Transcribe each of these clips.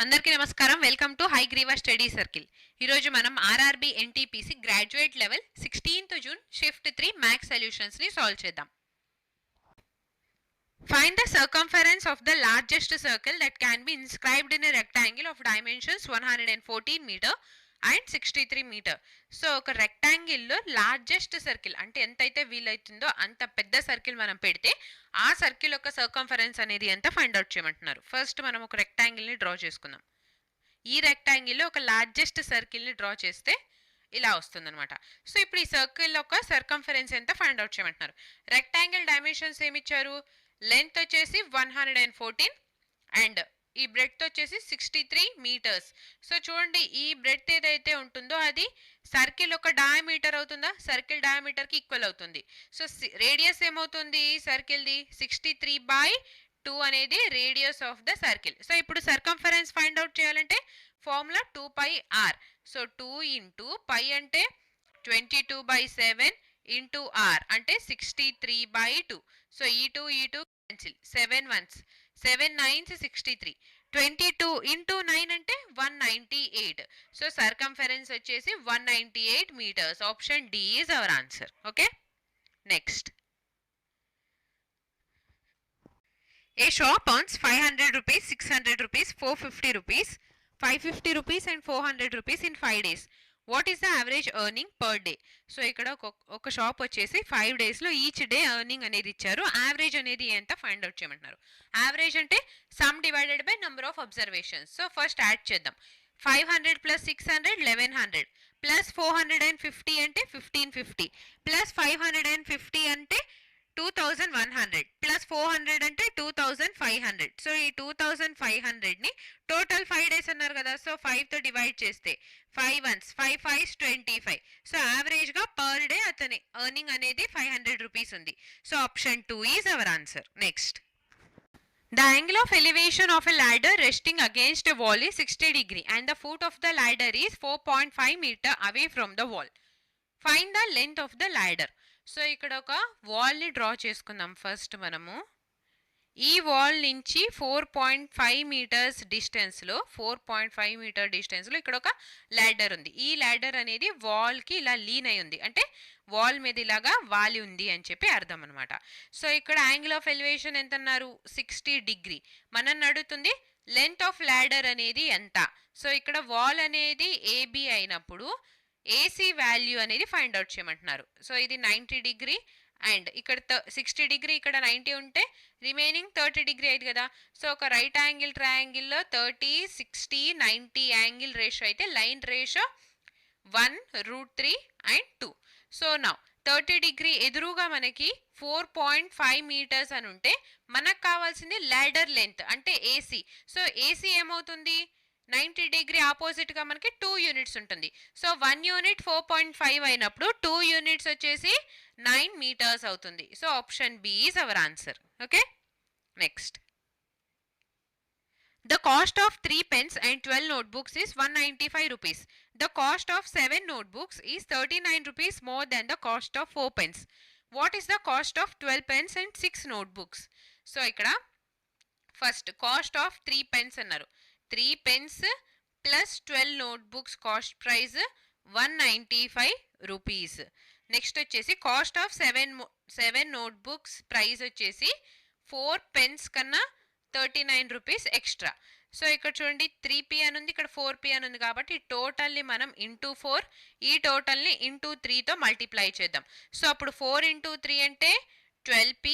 అందరికీ నమస్కారం. Welcome to Hayagriva study circle. ఈరోజు మనం RRB NTPC graduate level 16th June shift 3 maths solutions ని సాల్వ్ చేద్దాం. Find the circumference of the largest circle that can be inscribed in a rectangle of dimensions 114 meter and 63 meter. So ఒక rectangle లో largest circle అంటే ఎంతైతే వీలైతుందో అంత పెద్ద circle మనం పెడితే ఆ సర్కిల్ యొక్క సర్కంఫరెన్స్ అనేది ఎంత ఫైండ్ అవుట్ చేయమంటున్నారు. ఫస్ట్ మనం ఒక రెక్టాంగిల్ ని డ్రా చేసుకుందాం. ఈ రెక్టాంగిల్ లో ఒక లార్జెస్ట్ సర్కిల్ ని డ్రా చేస్తే ఇలా వస్తుంది అనమాట. సో ఇప్పుడు ఈ సర్కిల్ యొక్క సర్కంఫరెన్స్ ఎంత ఫైండ్ అవుట్ చేయమంటున్నారు. రెక్టాంగిల్ డైమెన్షన్స్ ఏమి ఇచ్చారు? లెంత్ వచ్చేసి 114 అండ్ ఈ బ్రెడ్త్ వచ్చేసి 63 మీటర్స్. సో చూడండి, ఈ బ్రెడ్త్ ఏదైతే ఉంటుందో అది సర్కిల్ ఒక డయామీటర్ అవుతుందా? సర్కిల్ డయామీటర్ కి ఈక్వల్ అవుతుంది. సో రేడియస్ ఏమవుతుంది సర్కిల్ది? 63/2 అనేది radius of the circle. So ఇప్పుడు సర్కంఫరెన్స్ ఫైండ్ అవుట్ చేయాలంటే formula 2πr. So 2 into pi అంటే 22/7 ఇంటూ ఆర్ అంటే 63/2. సో ఈ 2 క్యాన్సిల్, 7 1s 7 9s 63. 22 ఇంటూ 9 అంటే 198. సో సర్కంఫరెన్స్ వచ్చేసి 198 meters. Option D is our answer. Okay, next. A shop earns 500 rupees, 600 rupees, 450 rupees, 550 rupees and 400 rupees in 5 days. What is the average earning per day? So ఇక్కడ ఒక shop వచ్చేసి 5 డేస్లో each day earning అనేది ఇచ్చారు. Average అనేది ఎంత find out చేయమంటున్నారు. Average అంటే some divided by number of observations. So first add చేద్దాం. 500 ప్లస్ 600 1100 ప్లస్ 450 అంటే 1550 ప్లస్ 550 అంటే 2100 ప్లస్ 400 అంటే 2500. సో ఈ 2500 ని టోటల్ 5 డేస్ అన్నారు కదా. సో 5 తో డివైడ్ చేస్తే 5 1s 5 5s 25. సో యావరేజ్ గా పర్ డే అతని ఎర్నింగ్ అనేది 500 రూపీస్ ఉంది. So option 2 is our answer. Next. The angle of elevation of a ladder resting against a wall is 60 degree and the foot of the ladder is 4.5 meter away from the wall. Find the length of the ladder. So ఇక్కడ ఒక వాల్ని draw చేసుకుందాం. First మనము ఈ wall నుంచి 4.5 metres డిస్టెన్స్లో 4.5 metre డిస్టెన్స్లో ఇక్కడ ఒక ల్యాడర్ ఉంది. ఈ ల్యాడర్ అనేది వాల్కి ఇలా లీన్ అయి ఉంది, అంటే వాల్ మీద ఇలాగా వాలి ఉంది అని చెప్పి అర్థం అనమాట. సో ఇక్కడ యాంగిల్ ఆఫ్ ఎలివేషన్ ఎంత అన్నారు? 60 డిగ్రీ. మనల్ని అడుగుతుంది లెంత్ ఆఫ్ ల్యాడర్ అనేది ఎంత. సో ఇక్కడ వాల్ అనేది ఏబి అయినప్పుడు ఏసీ వాల్యూ అనేది ఫైండ్ అవుట్ చేయమంటున్నారు. సో ఇది 90 డిగ్రీ అండ్ ఇక్కడ 60 డిగ్రీ, ఇక్కడ 90 ఉంటే రిమైనింగ్ 30 డిగ్రీ అయింది కదా. సో ఒక రైట్ యాంగిల్ ట్రయాంగిల్లో 30 60 90 యాంగిల్ రేషియో అయితే లైన్ రేషియో 1√3 అండ్ 2. సో నా 30 డిగ్రీ ఎదురుగా మనకి 4.5 మీటర్స్ అని ఉంటే మనకు కావాల్సింది ల్యాడర్ లెంత్ అంటే ఏసీ. సో ఏసీ ఏమవుతుంది? 90 డిగ్రీ ఆపోజిట్ గా మనకి 2 యూనిట్స్ ఉంటుంది. సో 1 యూనిట్ 4.5 అయినప్పుడు 2 యూనిట్స్ వచ్చేసి 9 మీటర్స్ అవుతుంది. So option B is our answer. Okay, next. The cost of 3 pens and 12 notebooks is 195 rupees. The cost of 7 notebooks is 39 rupees more than the cost of 4 pens. What is the cost of 12 pens and 6 notebooks? So ఇక్కడ first cost of 3 pens అన్నారు. 3 pens plus 12 notebooks cost price 195 rupees. Next వచ్చేసి cost of 7 notebooks price వచ్చేసి 4 pens కన్నా 39 rupees extra. So ఇక్కడ చూడండి 3p అని ఉంది, ఇక్కడ 4p అని ఉంది కాబట్టి టోటల్ని మనం ఇంటూ 4, ఈ టోటల్ని ఇంటూ 3తో మల్టిప్లై చేద్దాం. సో అప్పుడు 4 ఇంటూ 3 అంటే 12p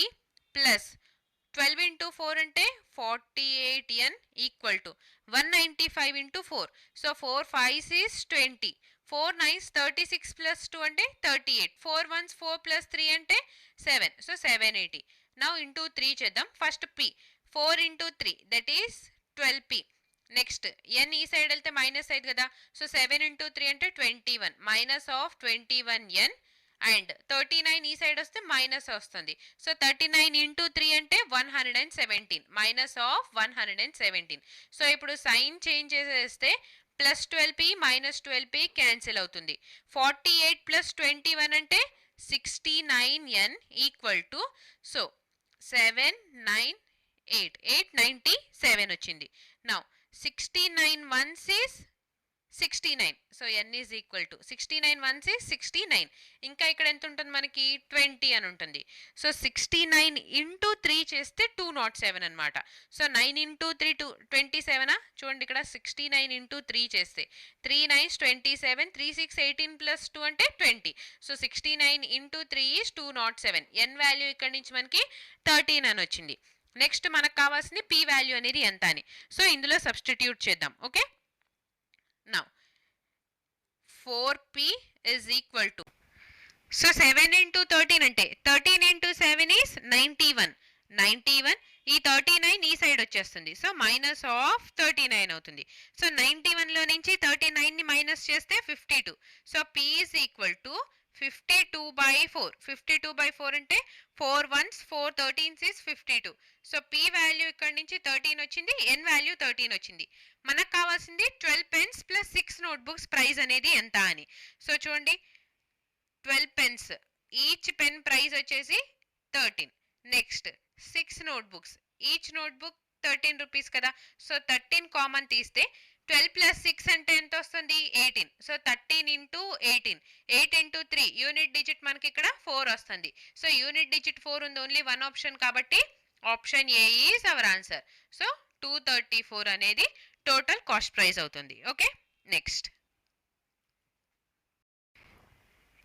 ప్లస్ 12 ఇంటూ 4 అంటే 48n equal to 195 into 4. So 4 5s is 20, 4 9s 36 plus 2 అంటే 38, 4 1s 4 ప్లస్ 3 అంటే 7. సో 780. నౌ ఇంటూ 3 చేద్దాం. First p 4 into 3 that is 12p. Next n ఈ సైడ్ వెళ్తే మైనస్ అయింది కదా. సో 7 ఇంటూ 3 అంటే 21 మైనస్ ఆఫ్ 21n అండ్ 39 ఈ సైడ్ వస్తే మైనస్ వస్తుంది. సో 39 ఇంటూ 3 అంటే 117 మైనస్ ఆఫ్ 117. సో ఇప్పుడు సైన్ చేంజ్ చేసేస్తే plus 12p minus 12p cancel అవుతుంది. 48 ప్లస్ 21 అంటే 69n ఈక్వల్ టు సో 798 897 వచ్చింది. Now 69 ones is 69. So n is equal to 69 once is 69. ఇంకా ఇక్కడ ఎంత ఉంటుంది మనకి 20 అని ఉంటుంది. సో 69 ఇంటూ 3 చేస్తే 207 అనమాట. So 9 into 3 27. చూడండి ఇక్కడ 69 ఇంటూ 3 చేస్తే 3 9 27, 3 6 18 ప్లస్ 2 అంటే 20. So 69 into 3 is 207. n value ఇక్కడ నుంచి మనకి 13 అని వచ్చింది. నెక్స్ట్ మనకు కావాల్సింది p వాల్యూ అనేది ఎంత అని. సో ఇందులో సబ్స్టిట్యూట్ చేద్దాం. Okay, now 4p is equal to, so 7 into 13 అంటే 13 into 7 is 91. 91 ఈ 39 ఈ సైడ్ వచ్చేస్తుంది. సో మైనస్ ఆఫ్ 39 అవుతుంది. సో 91 లో నుంచి 39 ని మైనస్ చేస్తే 52. So p is equal to 52/4. 52/4 అంటే 4 ones 4 13s is 52. So p value ఇక్కడ నుంచి 13 వచ్చింది, n వాల్యూ 13 వచ్చింది. మనకు కావాల్సింది 12 పెన్స్ ప్లస్ 6 నోట్బుక్స్ ప్రైస్ అనేది ఎంత అని. సో చూడండి 12 పెన్స్, ఈచ్ పెన్ ప్రైస్ వచ్చేసి 13. Next 6 notebooks, each notebook 13 rupees కదా. సో 13 కామన్ తీస్తే 12 ప్లస్ 6 అంటే ఎంత వస్తుంది 18. So 13 into 18, 8 into 3 unit digit మనకి ఇక్కడ 4 వస్తుంది. సో యూనిట్ డిజిట్ 4 ఉంది, ఓన్లీ వన్ ఆప్షన్ కాబట్టి option A is our answer. So 234 అనేది టోటల్ కాస్ట్ ప్రైస్ అవుతుంది. Okay, next,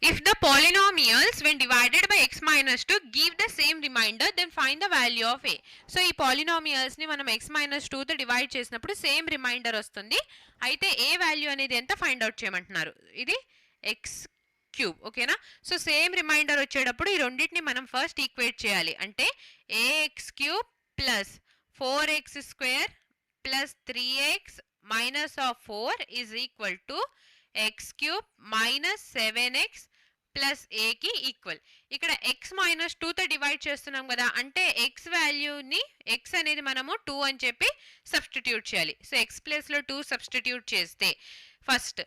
if the polynomials when divided by x minus 2 give the same remainder, then find the value of a. So ఈ polynomials ని మనం x minus 2 తో divide చేసినప్పుడు same reminder వస్తుంది. అయితే ఏ value అనేది ఎంత ఫైండ్ అవుట్ చేయమంటున్నారు. ఇది x క్యూబ్, ఓకేనా. సో సేమ్ రిమైండర్ వచ్చేటప్పుడు ఈ రెండింటిని మనం ఫస్ట్ ఈక్వేట్ చేయాలి. అంటే ax cube plus 4x square plus 3x minus of 4 is equal to x cube minus 7x plus ఏకి ఈక్వల్. ఇక్కడ x మైనస్ 2తో డివైడ్ చేస్తున్నాం కదా, అంటే x వాల్యూని x అనేది మనము 2 అని చెప్పి సబ్స్టిట్యూట్ చేయాలి. సో x ప్లేస్లో 2 సబ్స్టిట్యూట్ చేస్తే ఫస్ట్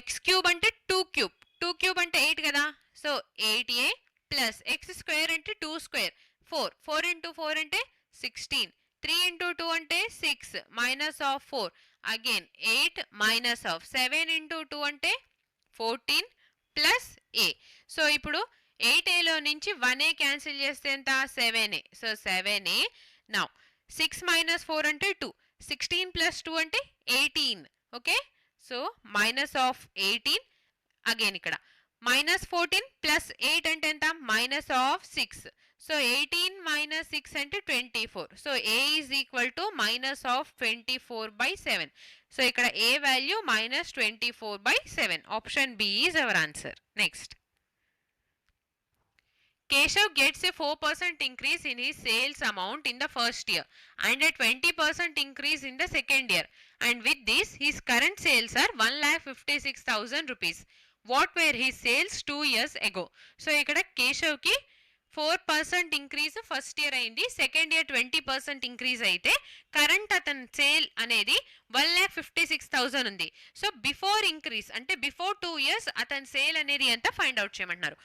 x క్యూబ్ అంటే 2 క్యూబ్, 2 క్యూబ్ అంటే 8 కదా. So 8a plus x square అంటే 2 స్క్వేర్ 4, 4 ఇంటూ 4 అంటే 16, 3 ఇంటూ 2 అంటే 6 minus of 4 again 8 minus of 7 into 2 అంటే 14 ప్లస్ ఏ. సో ఇప్పుడు 8a నుంచి 1a క్యాన్సిల్ చేస్తే ఎంత 7a. So 7a. Now 6 minus 4 అంటే 2, 16 ప్లస్ 2 అంటే 18. Okay, so minus of 18 again ఇక్కడ మైనస్ 14 ప్లస్ 8 అంటే ఎంత మైనస్ ఆఫ్ 6. సో 18 మైనస్ 6 అంటే 24. So a is equal to minus of 24/7. So ఇక్కడ a value minus 24/7. Option B is our answer. Next, Keshav gets a 4% increase in his sales amount in the first year and a 20% increase in the second year. And with this, his current sales are 1,56,000 rupees. What were his sales 2 years ago? So, ఇక్కడ కేశవ్ కి 4% increase first year అయింది, second year 20% increase అయితే current అతని sale అనేది 1,56,000 ఉంది. So before increase అంటే before 2 years అతని sale అనేది ఎంత ఫైండ్ అవుట్ చేయమంటున్నారు.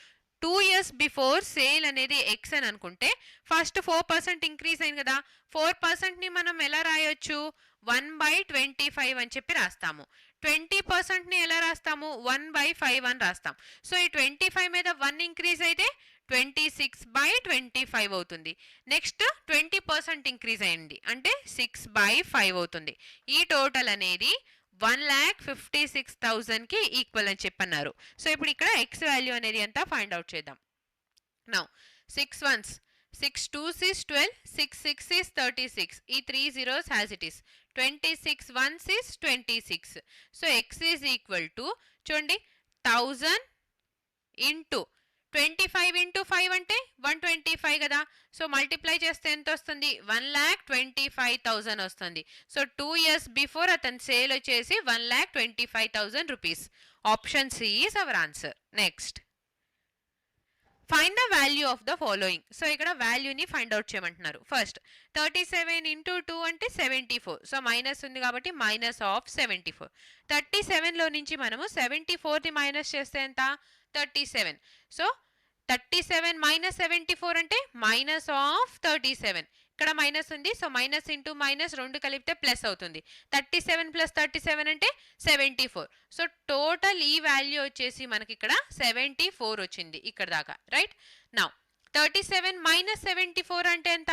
2 years బిఫోర్ సేల్ అనేది ఎక్స్ అని అనుకుంటే ఫస్ట్ 4% ఇంక్రీజ్ అయింది కదా, 4%ని మనం ఎలా రాయొచ్చు 1/25 అని చెప్పి రాస్తాము. 20%ని ఎలా రాస్తాము 1/5 అని రాస్తాం. సో ఈ 25 మీద 1 ఇంక్రీజ్ అయితే 26/25 అవుతుంది. నెక్స్ట్ 20% ఇంక్రీజ్ అయింది అంటే 6/5 అవుతుంది. ఈ టోటల్ అనేది 1,56,000కి ఈక్వల్ అని చెప్పన్నారు. సో ఇప్పుడు ఇక్కడ ఎక్స్ వాల్యూ అనేది ఎంత ఫైండ్ అవుట్ చేద్దాం. Now 6 ones 6 2s is 12, 6 6 is 36. ఈ 3 zeros as it is. 26 ones is 26. So x is equal to చూడండి 1000 into 25 into 5 అంటే 125 కదా. సో మల్టిప్లై చేస్తే ఎంత వస్తుంది 1,25,000 వస్తుంది. సో 2 years బిఫోర్ అతని సేల్ వచ్చేసి 1,25,000 rupees. Option C is our answer. Next, find the value of the following. So ఇక్కడ వాల్యూని ఫైండ్ అవుట్ చేయమంటున్నారు. ఫస్ట్ 37 into 2 అంటే 74. సో మైనస్ ఉంది కాబట్టి మైనస్ ఆఫ్ 74. 37లో నుంచి మనము 74ని మైనస్ చేస్తే ఎంత 37. సో 37 మైనస్ 74 అంటే మైనస్ ఆఫ్ 37. ఇక్కడ మైనస్ ఉంది, సో మైనస్ ఇంటూ మైనస్ 2 కలిపితే ప్లస్ అవుతుంది. 37 ప్లస్ 37 అంటే 74. సో టోటల్ ఈ వాల్యూ వచ్చేసి మనకి ఇక్కడ 74 వచ్చింది ఇక్కడ దాకా, రైట్? నౌ 37 మైనస్ 74 అంటే ఎంత?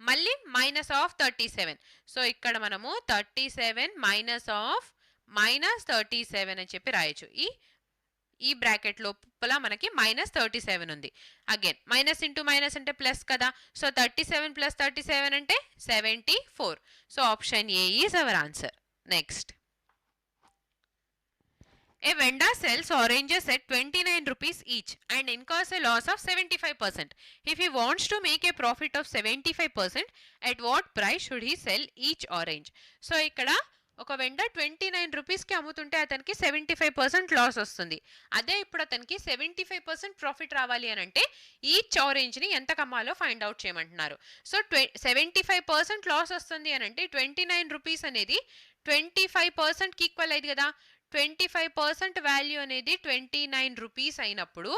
మళ్ళీ మైనస్ ఆఫ్ 37. సో ఇక్కడ మనము 37 మైనస్ ఆఫ్ మైనస్ 37 అని చెప్పి రాయొచ్చు. ఈ బ్రాకెట్ లోపల మనకి మైనస్ 37 ఉంది. అగైన్ మైనస్ ఇంటూ మైనస్ అంటే ప్లస్ కదా, సో 37 ప్లస్ 37 అంటే 74. So option A is our answer. Next, a vendor sells oranges at 29 rupees each and incurs a loss of 75%. If he wants to make a profit of 75%, at what price should he sell each orange? So ఇక్కడ ఒక vendor 29 రూపీస్కి అమ్ముతుంటే అతనికి 75% loss వస్తుంది. అదే ఇప్పుడు అతనికి 75% profit రావాలి అని అంటే ఈచ్ ఆరెంజ్ని ఎంత కమ్మాలో ఫైండ్ అవుట్ చేయమంటున్నారు. సో 75% లాస్ వస్తుంది అని అంటే 29 రూపీస్ అనేది 25%కి ఈక్వల్ అయింది కదా. 25% వాల్యూ అనేది 29 రూపీస్ అయినప్పుడు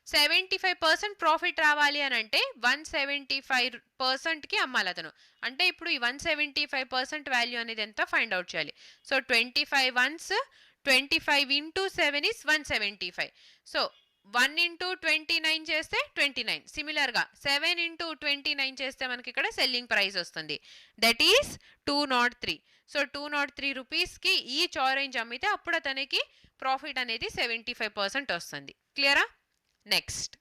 75% ప్రాఫిట్ రావాలి అని అంటే 175%కి అమ్మాలి అతను. అంటే ఇప్పుడు ఈ 175% వాల్యూ అనేది ఎంత ఫైండ్ అవుట్ చేయాలి. So 25 once 25 into 7 is 175. So 1 into 29 చేస్తే 29. సిమిలర్గా 7 ఇంటూ 29 చేస్తే మనకి ఇక్కడ సెల్లింగ్ ప్రైస్ వస్తుంది. That is 203. సో 203 రూపీస్కి ఈచ్ ఆరెంజ్ అమ్మితే అప్పుడు అతనికి ప్రాఫిట్ అనేది 75% వస్తుంది. క్లియరా? Next,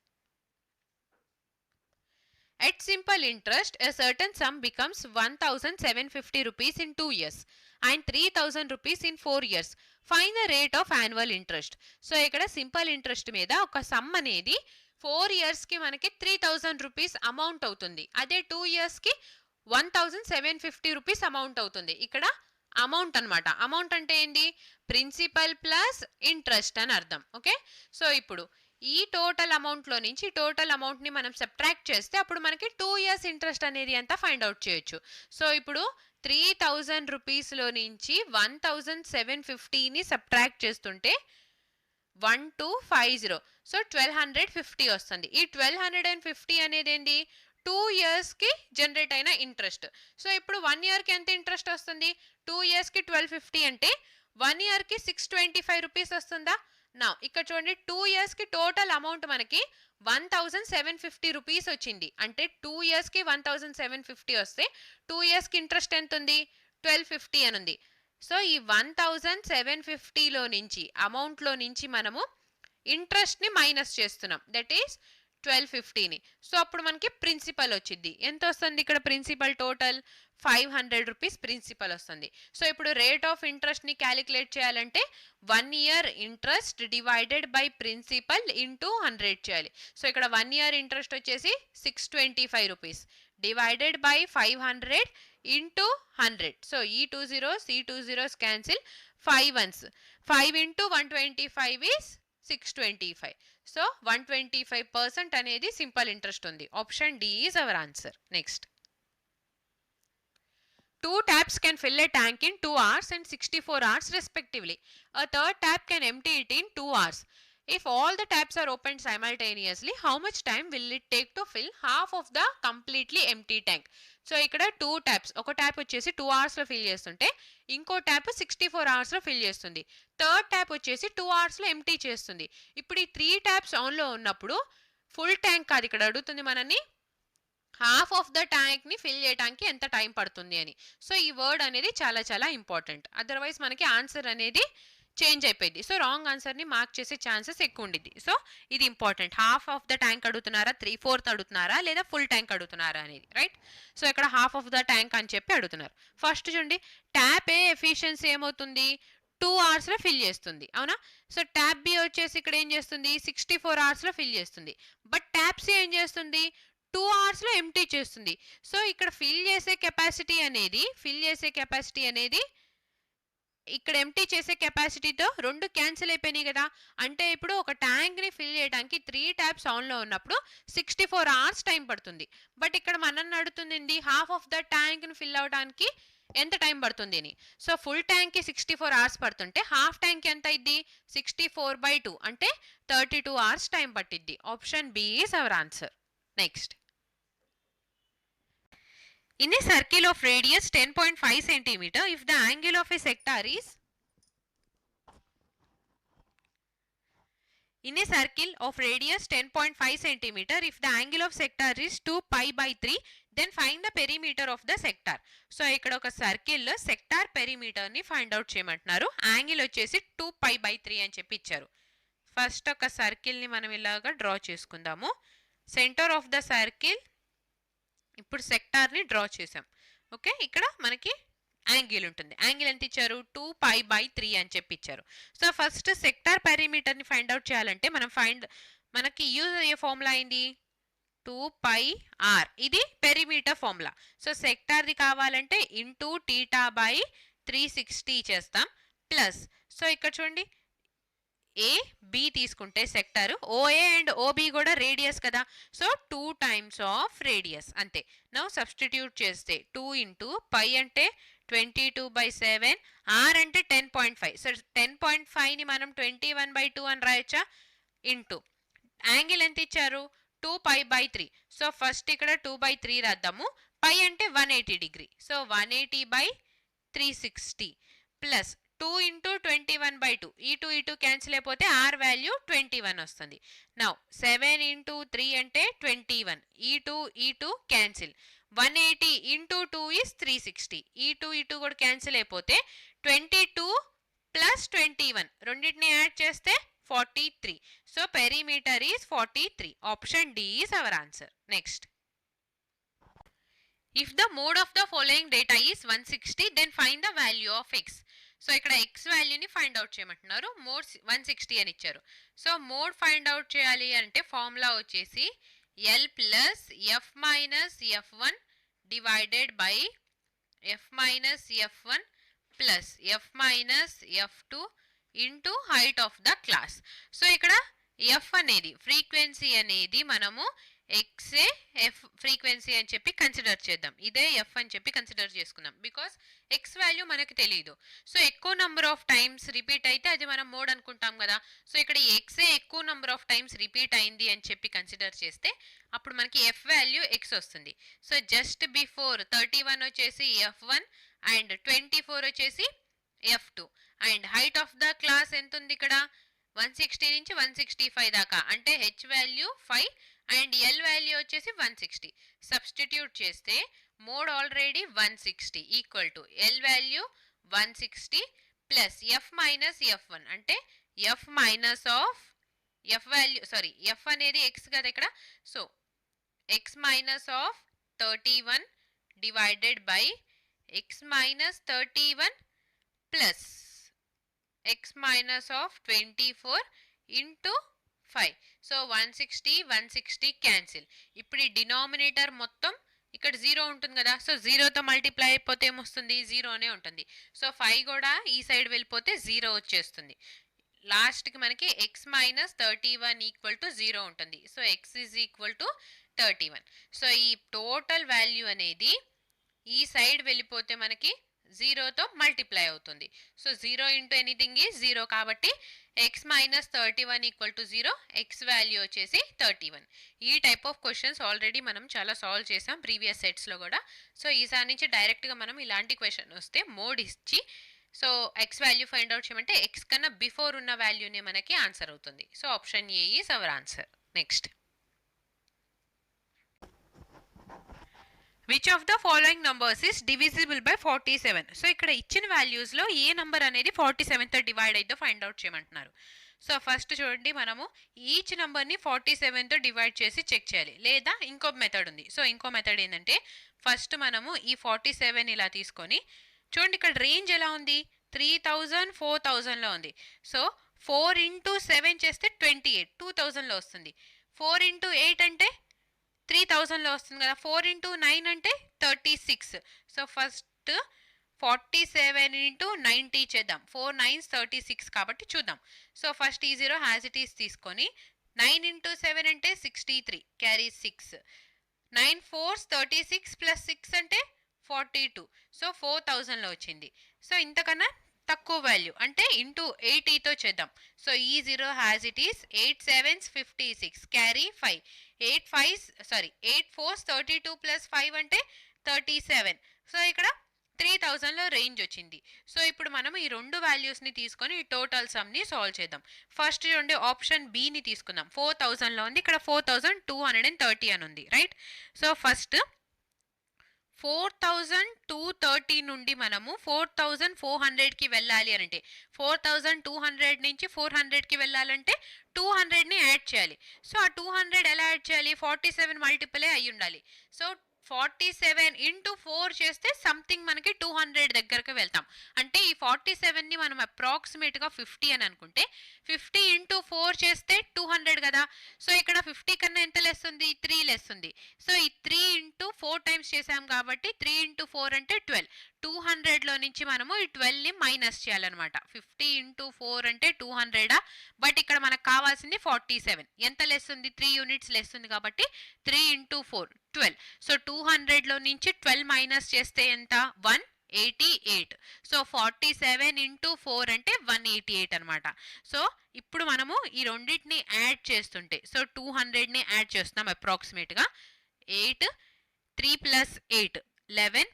at simple interest a certain sum becomes 1750 rupees in 2 years and 3000 rupees in 4 years. Find the rate of annual interest. So ఇక్కడ సింపుల్ ఇంట్రెస్ట్ మీద ఒక సమ్ అనేది 4 ఇయర్స్కి మనకి 3000 రూపీస్ అమౌంట్ అవుతుంది. అదే 2 ఇయర్స్కి 1750 రూపీస్ అమౌంట్ అవుతుంది. ఇక్కడ అమౌంట్ అనమాట. అమౌంట్ అంటే ఏంటి? ప్రిన్సిపల్ ప్లస్ ఇంట్రెస్ట్ అని అర్థం. ఓకే, సో ఇప్పుడు ఈ టోటల్ అమౌంట్లో నుంచి టోటల్ అమౌంట్ని మనం సబ్ట్రాక్ట్ చేస్తే అప్పుడు మనకి 2 ఇయర్స్ ఇంట్రెస్ట్ అనేది ఎంత ఫైండ్ అవుట్ చేయొచ్చు. సో ఇప్పుడు 3000 రూపీస్లో నుంచి 1750ని సబ్ట్రాక్ట్ చేస్తుంటే 1250, సో 1250 వస్తుంది. ఈ 1250 అనేది ఏంటి? 2 ఇయర్స్కి జనరేట్ అయిన ఇంట్రెస్ట్. సో ఇప్పుడు 1 ఇయర్కి ఎంత ఇంట్రెస్ట్ వస్తుంది? 2 ఇయర్స్కి 1250 అంటే 1 ఇయర్కి 625 రూపీస్ వస్తుందా? నా ఇక్కడ చూడండి, 2 ఇయర్స్కి టోటల్ అమౌంట్ మనకి 1750 రూపీస్ వచ్చింది. అంటే 2 ఇయర్స్కి 1750 వస్తే 2 ఇయర్స్కి ఇంట్రెస్ట్ ఎంత ఉంది? 1250 అని ఉంది. సో ఈ 1750లో నుంచి అమౌంట్లో నుంచి మనము ఇంట్రెస్ట్ని మైనస్ చేస్తున్నాం. దట్ ఈస్ 1250ని. సో అప్పుడు మనకి ప్రిన్సిపల్ వచ్చింది. ఎంత వస్తుంది ఇక్కడ ప్రిన్సిపల్? టోటల్ 500 రూపీస్ ప్రిన్సిపల్ వస్తుంది. సో ఇప్పుడు రేట్ ఆఫ్ ఇంట్రెస్ట్ని క్యాలిక్యులేట్ చేయాలంటే 1 year interest divided by principal into 100 చేయాలి. సో ఇక్కడ 1 ఇయర్ ఇంట్రెస్ట్ వచ్చేసి 625 rupees divided by 500 into 100. So ఈ 2 zeros cancel, 5 ones 5 into 125 is 625. So 125% అనేది సింపుల్ ఇంట్రెస్ట్ ఉంది. Option D is our answer. Next, 2 taps can fill a tank in 2 hours and 64 hours respectively. A third tap can empty it in 2 hours. If all the taps are opened simultaneously, how much time will it take to fill half of the completely empty tank? So ఇక్కడ 2 taps, ఒక tap వచ్చేసి 2 అవర్స్లో fill చేస్తుంటే ఇంకో tap 64 అవర్స్లో fill చేస్తుంది. Third tap వచ్చేసి 2 అవర్స్లో ఎంటీ చేస్తుంది. ఇప్పుడు ఈ 3 ట్యాప్స్ ఆన్లో ఉన్నప్పుడు ఫుల్ ట్యాంక్ కాదు ఇక్కడ అడుగుతుంది మనని, హాఫ్ ఆఫ్ ద ట్యాంక్ని ఫిల్ చేయడానికి ఎంత టైం పడుతుంది అని. సో ఈ వర్డ్ అనేది చాలా చాలా ఇంపార్టెంట్, అదర్వైజ్ మనకి ఆన్సర్ అనేది చేంజ్ అయిపోయింది. సో రాంగ్ ఆన్సర్ని మార్క్ చేసే ఛాన్సెస్ ఎక్కువ ఉండిద్ది. సో ఇది important. Half of the tank అడుగుతున్నారా, 3/4 అడుగుతున్నారా, లేదా ఫుల్ ట్యాంక్ అడుగుతున్నారా అనేది, రైట్? సో ఇక్కడ హాఫ్ ఆఫ్ ద ట్యాంక్ అని చెప్పి అడుగుతున్నారు. ఫస్ట్ చూడండి, ట్యాప్ ఏ ఎఫిషియన్సీ ఏమవుతుంది? 2 అవర్స్లో ఫిల్ చేస్తుంది, అవునా? సో ట్యాప్ బి వచ్చేసి ఇక్కడ ఏం చేస్తుంది? 64 అవర్స్లో ఫిల్ చేస్తుంది. బట్ ట్యాప్ సి ఏం చేస్తుంది? 2 అవర్స్లో ఎంటీ చేస్తుంది. సో ఇక్కడ ఫిల్ చేసే కెపాసిటీ అనేది ఇక్కడ ఎంటీ చేసే కెపాసిటీతో 2 క్యాన్సిల్ అయిపోయినాయి కదా. అంటే ఇప్పుడు ఒక ట్యాంక్ని ఫిల్ చేయడానికి 3 ట్యాప్స్ ఆన్లో ఉన్నప్పుడు 64 అవర్స్ టైం పడుతుంది. బట్ ఇక్కడ మనల్ని అడుగుతుంది హాఫ్ ఆఫ్ ద ట్యాంక్ని ఫిల్ అవడానికి ఎంత టైం పడుతుంది అని. సో ఫుల్ ట్యాంక్కి 64 అవర్స్ పడుతుంటే హాఫ్ ట్యాంక్ ఎంత అయింది? 64/2 అంటే 32 అవర్స్ టైం పట్టిద్ది. Option B is our answer. Next, In a circle of radius 10.5 centimeter, if the angle of a sector is in a circle of radius 10.5 centimeter, if the angle of sector is 2 pi by 3, then find the perimeter of the sector. So ఇక్కడ ఒక సర్కిల్లో sector పెరిమీటర్ని find out చేయమంటున్నారు. Angle వచ్చేసి 2 pi by 3 అని చెప్పి ఇచ్చారు. First ఒక సర్కిల్ని మనం ఇలాగా డ్రా చేసుకుందాము. సెంటర్ ఆఫ్ ద సర్కిల్, ఇప్పుడు సెక్టార్ని డ్రా చేసాం. ఓకే, ఇక్కడ మనకి యాంగిల్ ఉంటుంది. యాంగిల్ ఎంత ఇచ్చారు? 2 pi by 3 అని చెప్పి ఇచ్చారు. సో ఫస్ట్ సెక్టార్ పెరిమీటర్ని ఫైండ్ అవుట్ చేయాలంటే మనకి యూజ్ అయ్యే ఫార్ములా అయింది 2 pi r. ఇది పెరిమీటర్ ఫార్ములా. సో సెక్టార్ది కావాలంటే ఇంటూ టీటా బై 360 చేస్తాం ప్లస్. సో ఇక్కడ చూడండి, ఏ బి తీసుకుంటే సెక్టర్, ఓఏ అండ్ ఓబి కూడా రేడియస్ కదా, సో 2 times ఆఫ్ రేడియస్ అంతే. నౌ సబ్స్టిట్యూట్ చేస్తే 2 ఇంటూ పై అంటే 22/7, ఆర్ అంటే 10.5. సో 10.5ని మనం 21/2 అని రాయొచ్చా? ఇంటూ యాంగిల్ ఎంత ఇచ్చారు? 2 pi by 3. సో ఫస్ట్ ఇక్కడ 2/3 రాద్దాము. పై అంటే 180 డిగ్రీ, సో 180/360 ప్లస్ 2 ఇంటూ 21/2. ఈ 2 క్యాన్సిల్ అయిపోతే ఆర్ వాల్యూ 21 వస్తుంది. నౌ 7 ఇంటూ 3 అంటే 21. ఈ 2 క్యాన్సిల్. 180 into 2 is 360. ఈ 2 కూడా క్యాన్సిల్ అయిపోతే 22 ప్లస్ 21 రెండింటిని యాడ్ చేస్తే 43. So perimeter is 43. Option D is our answer. Next, if the mode of the following data is 160, then find the value of x. So ఇక్కడ x వాల్యూని find out చేయమంటున్నారు. Mode 160 అని ఇచ్చారు. So mode find out చేయాలి అంటే formula వచ్చేసి L plus F minus F1 divided by F minus F1 plus F minus F2 into height of the class. So ఇక్కడ F అనేది ఫ్రీక్వెన్సీ అనేది మనము ఎక్సే ఎఫ్ ఫ్రీక్వెన్సీ అని చెప్పి కన్సిడర్ చేద్దాం. ఇదే ఎఫ్ అని చెప్పి కన్సిడర్ చేసుకుందాం, బికాస్ ఎక్స్ వాల్యూ మనకి తెలియదు. సో ఎక్కువ నెంబర్ ఆఫ్ టైమ్స్ రిపీట్ అయితే అది మనం మోడ్ అనుకుంటాం కదా. సో ఇక్కడ ఎక్సే ఎక్కువ నెంబర్ ఆఫ్ టైమ్స్ రిపీట్ అయింది అని చెప్పి కన్సిడర్ చేస్తే అప్పుడు మనకి ఎఫ్ వాల్యూ ఎక్స్ వస్తుంది. సో జస్ట్ బిఫోర్ 31 వచ్చేసి ఎఫ్1 అండ్ 24 వచ్చేసి F two and height of the class ఎంత ఉంది ఇక్కడ? 160 నుంచి 165 దాకా, అంటే H value 5 and L value వచ్చేసి 160. సబ్స్టిట్యూట్ చేస్తే mode already 160 equal to L value 160 plus F minus F one అంటే F minus of F value, sorry F అనేది ఎక్స్ కదా ఇక్కడ. So X minus of 31 divided by X minus 31 plus x minus of 24 into 5. So 160 cancel. ఇప్పుడు ఈ denominator మొత్తం ఇక్కడ 0 ఉంటుంది కదా, సో 0తో మల్టిప్లై అయిపోతే ఏమొస్తుంది? 0నే ఉంటుంది. సో 5 కూడా ఈ సైడ్ వెళ్ళిపోతే 0 వచ్చేస్తుంది. లాస్ట్కి మనకి ఎక్స్ మైనస్ 31 ఈక్వల్ టు 0 ఉంటుంది. So X is equal to 31. So ఈ టోటల్ వాల్యూ అనేది ఈ సైడ్ వెళ్ళిపోతే మనకి 0తో మల్టిప్లై అవుతుంది. సో 0 ఇంటూ ఎనీథింగ్ ఈజ్ 0 కాబట్టి X minus 31 equal to 0, X value వచ్చేసి 31. ఈ టైప్ ఆఫ్ క్వశ్చన్స్ ఆల్రెడీ మనం చాలా సాల్వ్ చేసాం ప్రీవియస్ సెట్స్లో కూడా. సో ఈసారి నుంచి డైరెక్ట్గా మనం ఇలాంటి క్వశ్చన్ వస్తే మోడ్ ఇచ్చి so X value find out చేయమంటే ఎక్స్ కన్నా బిఫోర్ ఉన్న వాల్యూనే మనకి ఆన్సర్ అవుతుంది. So option A is our answer. Next, which of the following numbers is divisible by 47? So ఇక్కడ ఇచ్చిన వాల్యూస్లో ఏ నంబర్ అనేది 47తో డివైడ్ అయితే ఫైండ్ అవుట్ చేయమంటున్నారు. సో ఫస్ట్ చూడండి, మనము ఈచ్ నెంబర్ని 47తో డివైడ్ చేసి చెక్ చేయాలి, లేదా ఇంకో మెథడ్ ఉంది. సో ఇంకో మెథడ్ ఏంటంటే ఫస్ట్ మనము ఈ 47 ఇలా తీసుకొని చూడండి, ఇక్కడ రేంజ్ ఎలా ఉంది? 3000 4000లో ఉంది. సో 4 ఇంటూ 7 చేస్తే 28, 2000లో వస్తుంది. 4 ఇంటూ 8 అంటే 3000లో వస్తుంది కదా. 4 ఇంటూ 9 అంటే 36. సో ఫస్ట్ 47 ఇంటూ 90 చేద్దాం. 4 9s 36 కాబట్టి చూద్దాం. సో ఫస్ట్ ఈ 0 హ్యాజ్ ఇట్ ఈస్ తీసుకొని 9 ఇంటూ 7 అంటే 63 క్యారీ 6. 9 4s 36 ప్లస్ 6 అంటే 42. సో 4000లో వచ్చింది. సో ఇంతకన్నా తక్కువ వాల్యూ అంటే ఇంటూ 80తో చేద్దాం. సో ఈ 0 has it is 8 7s 56 carry 5. 8 4s 32 plus 5 అంటే 37. సో ఇక్కడ 3000లో రేంజ్ వచ్చింది. సో ఇప్పుడు మనం ఈ రెండు వాల్యూస్ని తీసుకొని ఈ టోటల్ సమ్ని సాల్వ్ చేద్దాం. ఫస్ట్ చూడండి ఆప్షన్ బిని తీసుకుందాం. 4000లో ఉంది, ఇక్కడ 4230 అని ఉంది, రైట్? సో ఫస్ట్ 4230 నుండి మనము 4400కి వెళ్ళాలి అని అంటే 4200 నుంచి 400కి వెళ్ళాలంటే 200ని యాడ్ చేయాలి. సో ఆ 200 ఎలా యాడ్ చేయాలి? 47 మల్టిపులే అయి ఉండాలి. సో 47 ఇంటూ 4 చేస్తే సంథింగ్ మనకి 200 దగ్గరకు వెళ్తాం. అంటే ఈ 47ని మనం అప్రాక్సిమేట్గా 50 అని అనుకుంటే 50 ఇంటూ 4 చేస్తే 200 కదా. సో ఇక్కడ 50 కన్నా ఎంత లెస్ ఉంది? 3 లెస్ ఉంది. సో ఈ 3 ఇంటూ 4 టైమ్స్ చేసాం కాబట్టి 3 ఇంటూ 4 అంటే 12. 200లో నుంచి మనము ఈ 12ని మైనస్ చేయాలన్నమాట. 50 ఇంటూ 4 అంటే 200, బట్ ఇక్కడ మనకు కావాల్సింది 47. ఎంత లెస్ ఉంది? 3 యూనిట్స్ లెస్ ఉంది కాబట్టి 3 ఇంటూ 4 12. సో 200లో నుంచి 12 మైనస్ చేస్తే ఎంత? 188. సో 47 ఇంటూ 4 అంటే 188 అనమాట. సో ఇప్పుడు మనము ఈ రెండింటిని యాడ్ చేస్తుంటే సో 200ని యాడ్ చేస్తున్నాం అప్రాక్సిమేట్గా. 8 3 ప్లస్ 8 11.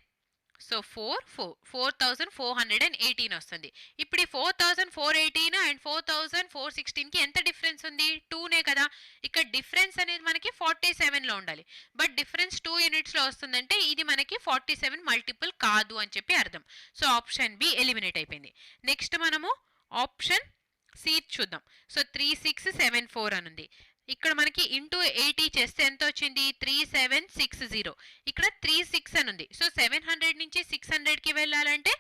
సో 4418 వస్తుంది. ఇప్పుడు ఈ 4418 అండ్ 4416కి ఎంత డిఫరెన్స్ ఉంది? 2నే కదా. ఇక్కడ డిఫరెన్స్ అనేది మనకి 47లో ఉండాలి, బట్ డిఫరెన్స్ 2 యూనిట్స్లో వస్తుందంటే ఇది మనకి 47 మల్టిపుల్ కాదు అని చెప్పి అర్థం. సో ఆప్షన్ బి ఎలిమినేట్ అయిపోయింది. నెక్స్ట్ మనము ఆప్షన్ సి చూద్దాం. సో 3674 అని ఉంది. ఇక్కడ మనకి ఇంటూ 80 చేస్తే ఎంత వచ్చింది? 3760. ఇక్కడ 36 అని ఉంది. సో 700 నుంచి 600కి వెళ్ళాలంటే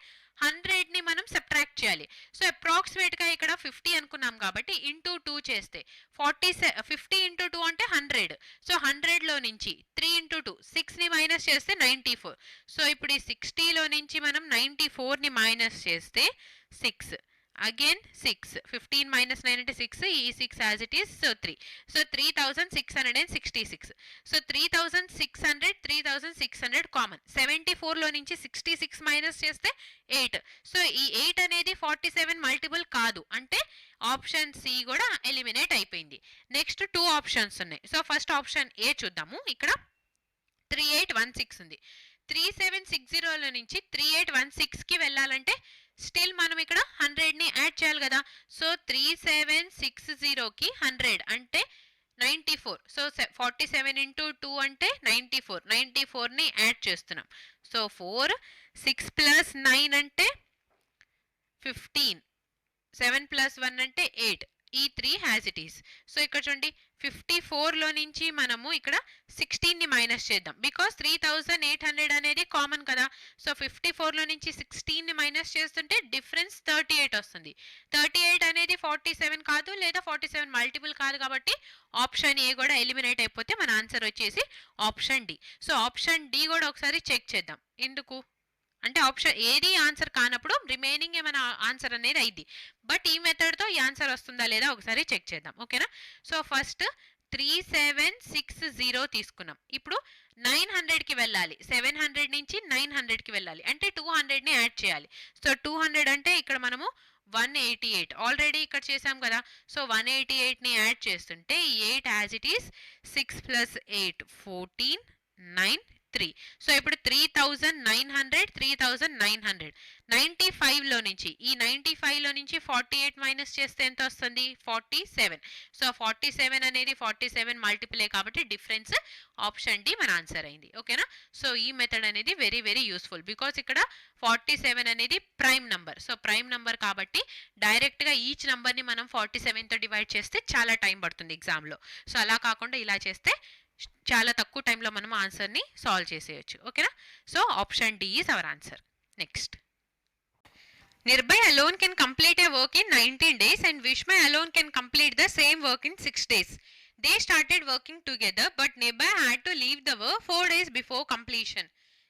100ని మనం సబ్ట్రాక్ట్ చేయాలి. సో అప్రాక్సిమేట్గా ఇక్కడ 50 అనుకున్నాం కాబట్టి ఇంటూ 2 చేస్తే 50 ఇంటూ 2 అంటే 100. సో 100లో నుంచి 3 ఇంటూ 2 6ని మైనస్ చేస్తే 94. సో ఇప్పుడు ఈ 60లో నుంచి మనం 94ని మైనస్ చేస్తే 6. Again 6. 15 minus 9 అంటే 6. ఈ 6 as it is. So 3. So 3666. So 3600 3600 common. 74లో నుంచి 66 మైనస్ చేస్తే 8. సో ఈ 8 అనేది 47 మల్టిపుల్ కాదు, అంటే ఆప్షన్ సి కూడా ఎలిమినేట్ అయిపోయింది. నెక్స్ట్ 2 ఆప్షన్స్ ఉన్నాయి. సో ఫస్ట్ ఆప్షన్ ఏ చూద్దాము. ఇక్కడ 3816 ఉంది. 3760లో నుంచి 3816కి వెళ్ళాలంటే స్టిల్ మనం ఇక్కడ 100ని యాడ్ చేయాలి కదా. సో 3760కి 100 అంటే 94. సో 47 ఇంటూ 2 అంటే 94. 94ని యాడ్ చేస్తున్నాం. సో 4 6 ప్లస్ 9 అంటే 15. 7 ప్లస్ 1 అంటే 8. ఈ 3 హ్యాస్ ఇట్ ఈస్. సో ఇక్కడ చూడండి 54లో నుంచి మనము ఇక్కడ 16ని మైనస్ చేద్దాం, బికాస్ 3800 అనేది కామన్ కదా. సో 54లో నుంచి 16ని మైనస్ చేస్తుంటే డిఫరెన్స్ 38 వస్తుంది. 38 అనేది 47 కాదు, లేదా 47 మల్టిపుల్ కాదు, కాబట్టి ఆప్షన్ ఏ కూడా ఎలిమినేట్ అయిపోతే మన ఆన్సర్ వచ్చేసి option D. So option D కూడా ఒకసారి చెక్ చేద్దాం. ఎందుకు అంటే ఆప్షన్ ఏది ఆన్సర్ కానప్పుడు రిమైనింగ్ ఏమైనా ఆన్సర్ అనేది అయింది, బట్ ఈ మెథడ్తో ఈ ఆన్సర్ వస్తుందా లేదా ఒకసారి చెక్ చేద్దాం, ఓకేనా. సో ఫస్ట్ 3760 తీసుకున్నాం. ఇప్పుడు 900కి వెళ్ళాలి. 700 నుంచి 900కి వెళ్ళాలి అంటే 200ని యాడ్ చేయాలి. సో 200 అంటే ఇక్కడ మనము 188 ఆల్రెడీ ఇక్కడ చేసాం కదా. సో 188ని యాడ్ చేస్తుంటే ఈ 8 as it is. 6 plus 8 14 9 3. So ఇప్పుడు 3900 3900. 95లో నుంచి ఈ 95లో నుంచి 48 మైనస్ చేస్తే ఎంత వస్తుంది? 47. సో 47 అనేది 47 మల్టిపులే కాబట్టి డిఫరెన్స్ ఆప్షన్ డి మన ఆన్సర్ అయింది, ఓకేనా. సో ఈ మెథడ్ అనేది వెరీ వెరీ యూస్ఫుల్, బికాస్ ఇక్కడ 47 అనేది prime number. So prime number కాబట్టి డైరెక్ట్గా ఈచ్ నంబర్ని మనం 47తో డివైడ్ చేస్తే చాలా టైం పడుతుంది ఎగ్జామ్లో. సో అలా కాకుండా ఇలా చేస్తే చాలా తక్కువ టైంలో మనం ఆన్సర్ని సాల్వ్ చేసేయచ్చు, ఓకేనా. So option D is our answer. Next, Nirbhay alone can complete a work in 19 days and Vishmay alone can complete the same work in 6 days. They started working together, but Nirbhay had to leave the work 4 days before completion.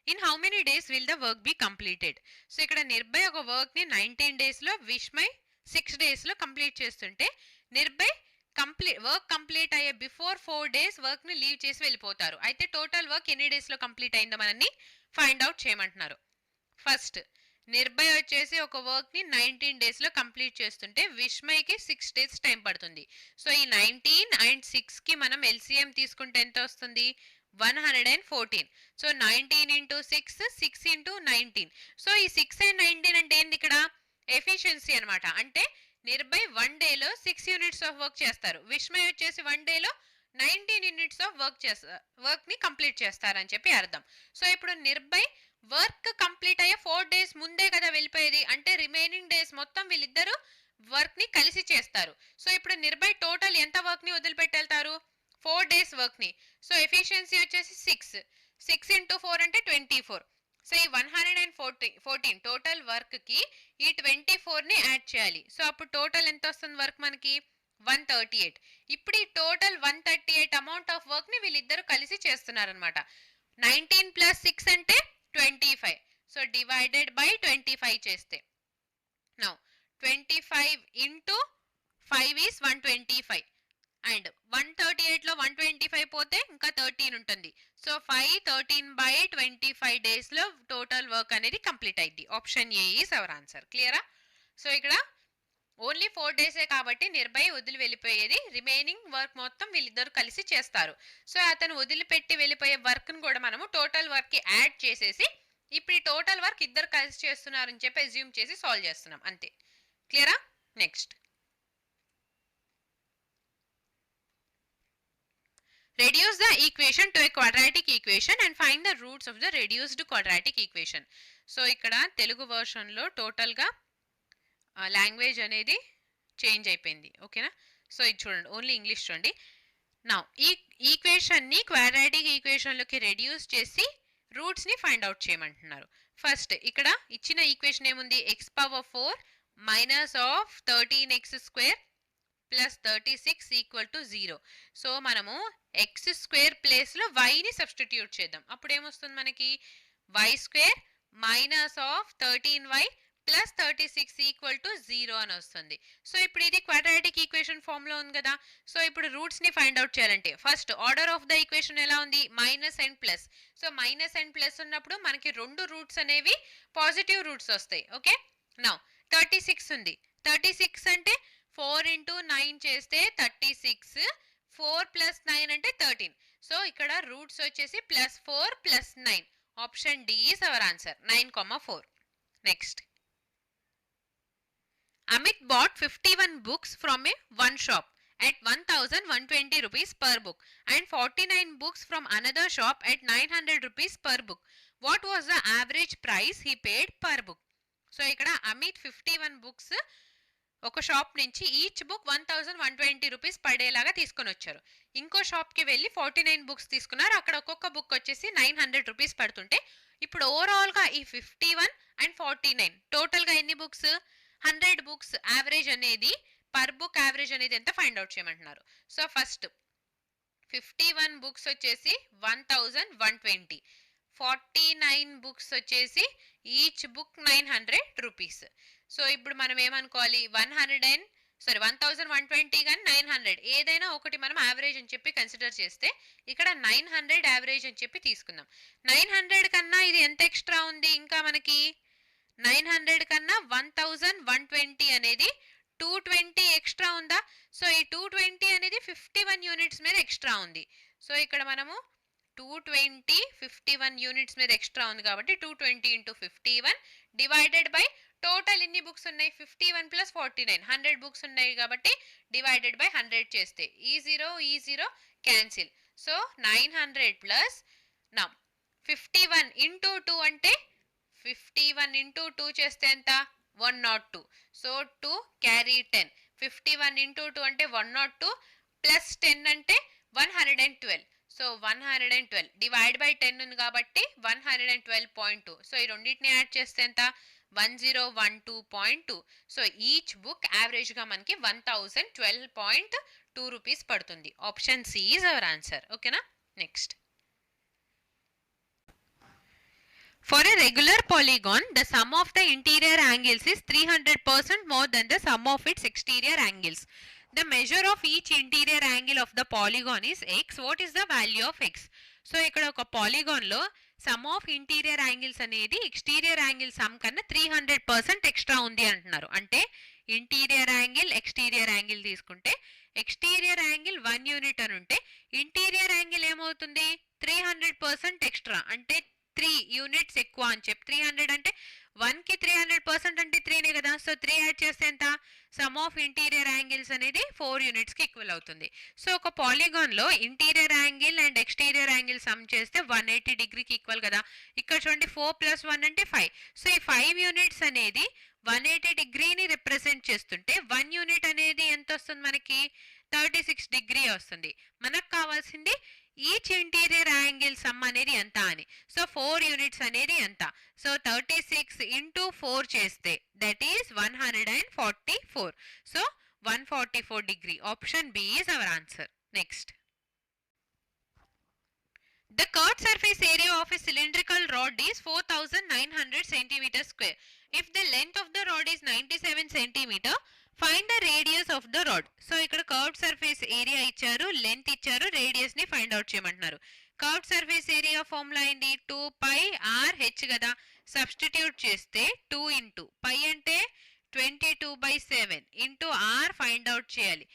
In how many days will the work be completed? So ఇక్కడ నిర్భయ్ ఒక వర్క్ని 19 డేస్లో, విష్మయ్ 6 డేస్లో complete చేస్తుంటే Nirbhay work complete అయ్యే before 4 days వర్క్ని leave చేసి వెళ్ళిపోతారు. అయితే టోటల్ వర్క్ ఎన్ని డేస్లో కంప్లీట్ అయిందో మనల్ని ఫైండ్ అవుట్ చేయమంటున్నారు. ఫస్ట్ నిర్భయ్ వచ్చేసి ఒక వర్క్ని 19 డేస్లో కంప్లీట్ చేస్తుంటే విష్మయ్కి 6 days టైం పడుతుంది. సో ఈ 19 అండ్ 6కి మనం ఎల్సిఎం తీసుకుంటే ఎంత వస్తుంది? 114. So 19 into 6, 6 into 19. సో ఈ 6 and 19 అంటే ఏంది ఇక్కడ ఎఫిషియన్సీ అనమాట. అంటే నిర్భయ్ 1 డేలో 6 యూనిట్స్ ఆఫ్ వర్క్ చేస్తారు. విస్మయ్ వచ్చేసి 1 డేలో 19 యూనిట్స్ ఆఫ్ వర్క్ ని కంప్లీట్ చేస్తారని చెప్పి అర్థం. సో ఇప్పుడు నిర్భయ్ వర్క్ కంప్లీట్ అయ్యే 4 డేస్ ముందే కదా వెళ్ళిపోయేది. అంటే రిమైనింగ్ డేస్ మొత్తం వీళ్ళిద్దరు వర్క్ ని కలిసి చేస్తారు. సో ఇప్పుడు నిర్భయ్ టోటల్ ఎంత వర్క్ ని వదిలిపెట్టి వెళ్తారు? 4 డేస్ వర్క్ ని. సో ఎఫిషియన్సీ వచ్చేసి 6 into 4 అంటే 24. సో ఈ 114 టోటల్ వర్క్ కి ఈ 24 ని యాడ్ చేయాలి. సో అప్పుడు టోటల్ ఎంత వస్తుంది వర్క్ మనకి? 138. ఇప్పుడు ఈ టోటల్ 138 అమౌంట్ ఆఫ్ వర్క్ ని వీళ్ళిద్దరు కలిసి చేస్తున్నారనమాట. 19 + 6 అంటే 25. సో డివైడెడ్ బై 25 చేస్తే నౌ 25 into 5 is 125. అండ్ 138 లో 125 పోతే ఇంకా 13 ఉంటుంది. సో 5 13 by 25 డేస్ లో టోటల్ వర్క్ అనేది కంప్లీట్ అయింది. Option A is our answer. క్లియరా? సో ఇక్కడ ఓన్లీ 4 డేసే కాబట్టి నిర్భయ్ వదిలి వెళ్ళిపోయేది. రిమైనింగ్ వర్క్ మొత్తం వీళ్ళిద్దరు కలిసి చేస్తారు. సో అతను వదిలిపెట్టి వెళ్ళిపోయే వర్క్ ను కూడా మనము టోటల్ వర్క్ కి యాడ్ చేసేసి ఇప్పుడు ఈ టోటల్ వర్క్ ఇద్దరు కలిసి చేస్తున్నారని చెప్పి అజ్యూమ్ చేసి సాల్వ్ చేస్తున్నాం అంతే. క్లియరా? Next, reduce the equation to a quadratic equation and find the roots of the reduced quadratic equation. So ఇక్కడ తెలుగు వర్షన్ లో టోటల్ గా లాంగ్వేజ్ అనేది చేంజ్ అయిపోయింది. ఓకేనా? సో ఇది చూడండి, ఓన్లీ ఇంగ్లీష్ చూడండి. నా ఈ ఈక్వేషన్ ని క్వాడ్రాటిక్ ఈక్వేషన్ లోకి రెడ్యూస్ చేసి రూట్స్ ని ఫైండ్ అవుట్ చేయమంటున్నారు. ఫస్ట్ ఇక్కడ ఇచ్చిన ఈక్వేషన్ ఏముంది? x⁴ minus of 13x² plus 36 equal to 0. So మనము x² ప్లేస్ లో y ని సబ్స్టిట్యూట్ చేద్దాం. అప్పుడు ఏమొస్తుంది మనకి? y² minus of 13y plus 36 equal to 0 అని వస్తుంది. సో ఇప్పుడు ఇది క్వాడ్రాటిక్ ఈక్వేషన్ ఫామ్ లో ఉంది కదా. సో ఇప్పుడు రూట్స్ ని ఫైండ్ అవుట్ చేయాలంటే first order of the equation ఎలా ఉంది? Minus and plus. So minus and plus ఉన్నప్పుడు మనకి రెండు రూట్స్ అనేవి పాజిటివ్ రూట్స్ వస్తాయి. ఓకే, నౌ 36 ఉంది. 36 అంటే 4 into 9 చేస్తే 36, 4 + 9 అంటే 13. సో ఇక్కడ రూట్స్ వచ్చేసి +4 + 9. Option D is our answer, 9,4. Next, Amit bought 51 books from one shop at 1,120 rupees per book and 49 books from another shop at 900 rupees per book. What was the average price he paid per book? So ఇక్కడ Amit 51 books ఒక shop నుంచి each book 1,120 rupees పడేలాగా తీసుకొని వచ్చారు. ఇంకో షాప్కి వెళ్ళి 49 books తీసుకున్నారు. అక్కడ ఒక్కొక్క బుక్ వచ్చేసి 900 రూపీస్ పడుతుంటే ఇప్పుడు ఓవరాల్గా ఈ 51 and 49 టోటల్గా ఎన్ని బుక్స్? 100 బుక్స్ యావరేజ్ అనేది పర్ బుక్ యావరేజ్ అనేది ఎంత ఫైండ్ అవుట్ చేయమంటున్నారు. సో ఫస్ట్ 51 బుక్స్ వచ్చేసి 1,120, 49 బుక్స్ వచ్చేసి ఈచ్ బుక్ 900 రూపీస్. సో ఇప్పుడు మనం ఏమనుకోవాలి? 1,120 కానీ 900 ఏదైనా ఒకటి మనం యావరేజ్ అని చెప్పి కన్సిడర్ చేస్తే ఇక్కడ 900 యావరేజ్ అని చెప్పి తీసుకుందాం. 900 కన్నా ఇది ఎంత ఎక్స్ట్రా ఉంది? ఇంకా మనకి 900 కన్నా 1,120 అనేది 220 ఎక్స్ట్రా ఉందా? సో ఈ 220 అనేది 51 యూనిట్స్ మీద ఎక్స్ట్రా ఉంది. సో ఇక్కడ మనము 220 51 యూనిట్స్ మీద ఎక్స్ట్రా ఉంది కాబట్టి 220 into 51 డివైడెడ్ బై టోటల్ ఎన్ని బుక్స్ ఉన్నాయి? 51 + 49 100 బుక్స్ ఉన్నాయి కాబట్టి డివైడెడ్ బై 100 చేస్తే ఈ 0 క్యాన్సిల్. సో 900 ప్లస్ నా 51 into 2 అంటే 51 into 2 చేస్తే ఎంత? 102. So 2 carry 10. 51 into 2 అంటే 102 ప్లస్ 10 అంటే 112. సో 112 డివైడ్ బై 10 ఉంది కాబట్టి 112.2. సో ఈ రెండింటిని యాడ్ చేస్తే ఎంత? 1012.2. సో ఈచ్ బుక్ యావరేజ్ గా మనకి 1,012.2 రూపీస్ పడుతుంది. Option C is our answer. ఓకేనా? Next, for a regular polygon the sum of the interior angles is 300% more than the sum of its exterior angles. The measure of each interior angle of the polygon is x. What is the value of x? So ఇక్కడ ఒక polygon లో some of interior angles అనేది exterior angle some కన్నా 300% extra ఉంది అంటున్నారు. అంటే interior angle exterior angle తీసుకుంటే exterior angle 1 unit అని ఉంటే ఇంటీరియర్ యాంగిల్ ఏమవుతుంది 300% ఎక్స్ట్రా, అంటే 3 యూనిట్స్ ఎక్కువ అని చెప్పి 300 అంటే 1కి 300% అంటే 3నే కదా. సో 3 యాడ్ చేస్తే ఎంత, సమ్ ఆఫ్ ఇంటీరియర్ యాంగిల్స్ అనేది 4 యూనిట్స్కి ఈక్వల్ అవుతుంది. సో ఒక పాలిగాన్లో interior angle and exterior angle sum చేస్తే 180 డిగ్రీకి ఈక్వల్ కదా. ఇక్కడ చూడండి 4 + 1 అంటే 5. సో ఈ 5 యూనిట్స్ అనేది 180 డిగ్రీని రిప్రజెంట్ చేస్తుంటే 1 యూనిట్ అనేది ఎంత వస్తుంది మనకి 36 డిగ్రీ వస్తుంది. మనకు కావాల్సింది ఈచ్ ఇంటీరియర్ యాంగిల్ సమ్ అనేది ఎంత అని. సో 4 యూనిట్స్ అనేది ఎంత, సో 36 ఇంటూ 4 చేస్తే that is 144. So 144 degree. Option B is our answer. Next, the curved surface area of a cylindrical rod is 4900 centimeter square. If the length of the rod is 97 centimeter, find the radius of the rod. So ఇక్కడ curved surface area ఇచ్చారు, length ఇచ్చారు, radius ని find out చేయమంటున్నారు. Curved surface area formula ఏంటి 2πr/h కదా. Substitute చేస్తే 2 into pi అంటే 22/7 into r find out చేయాలి.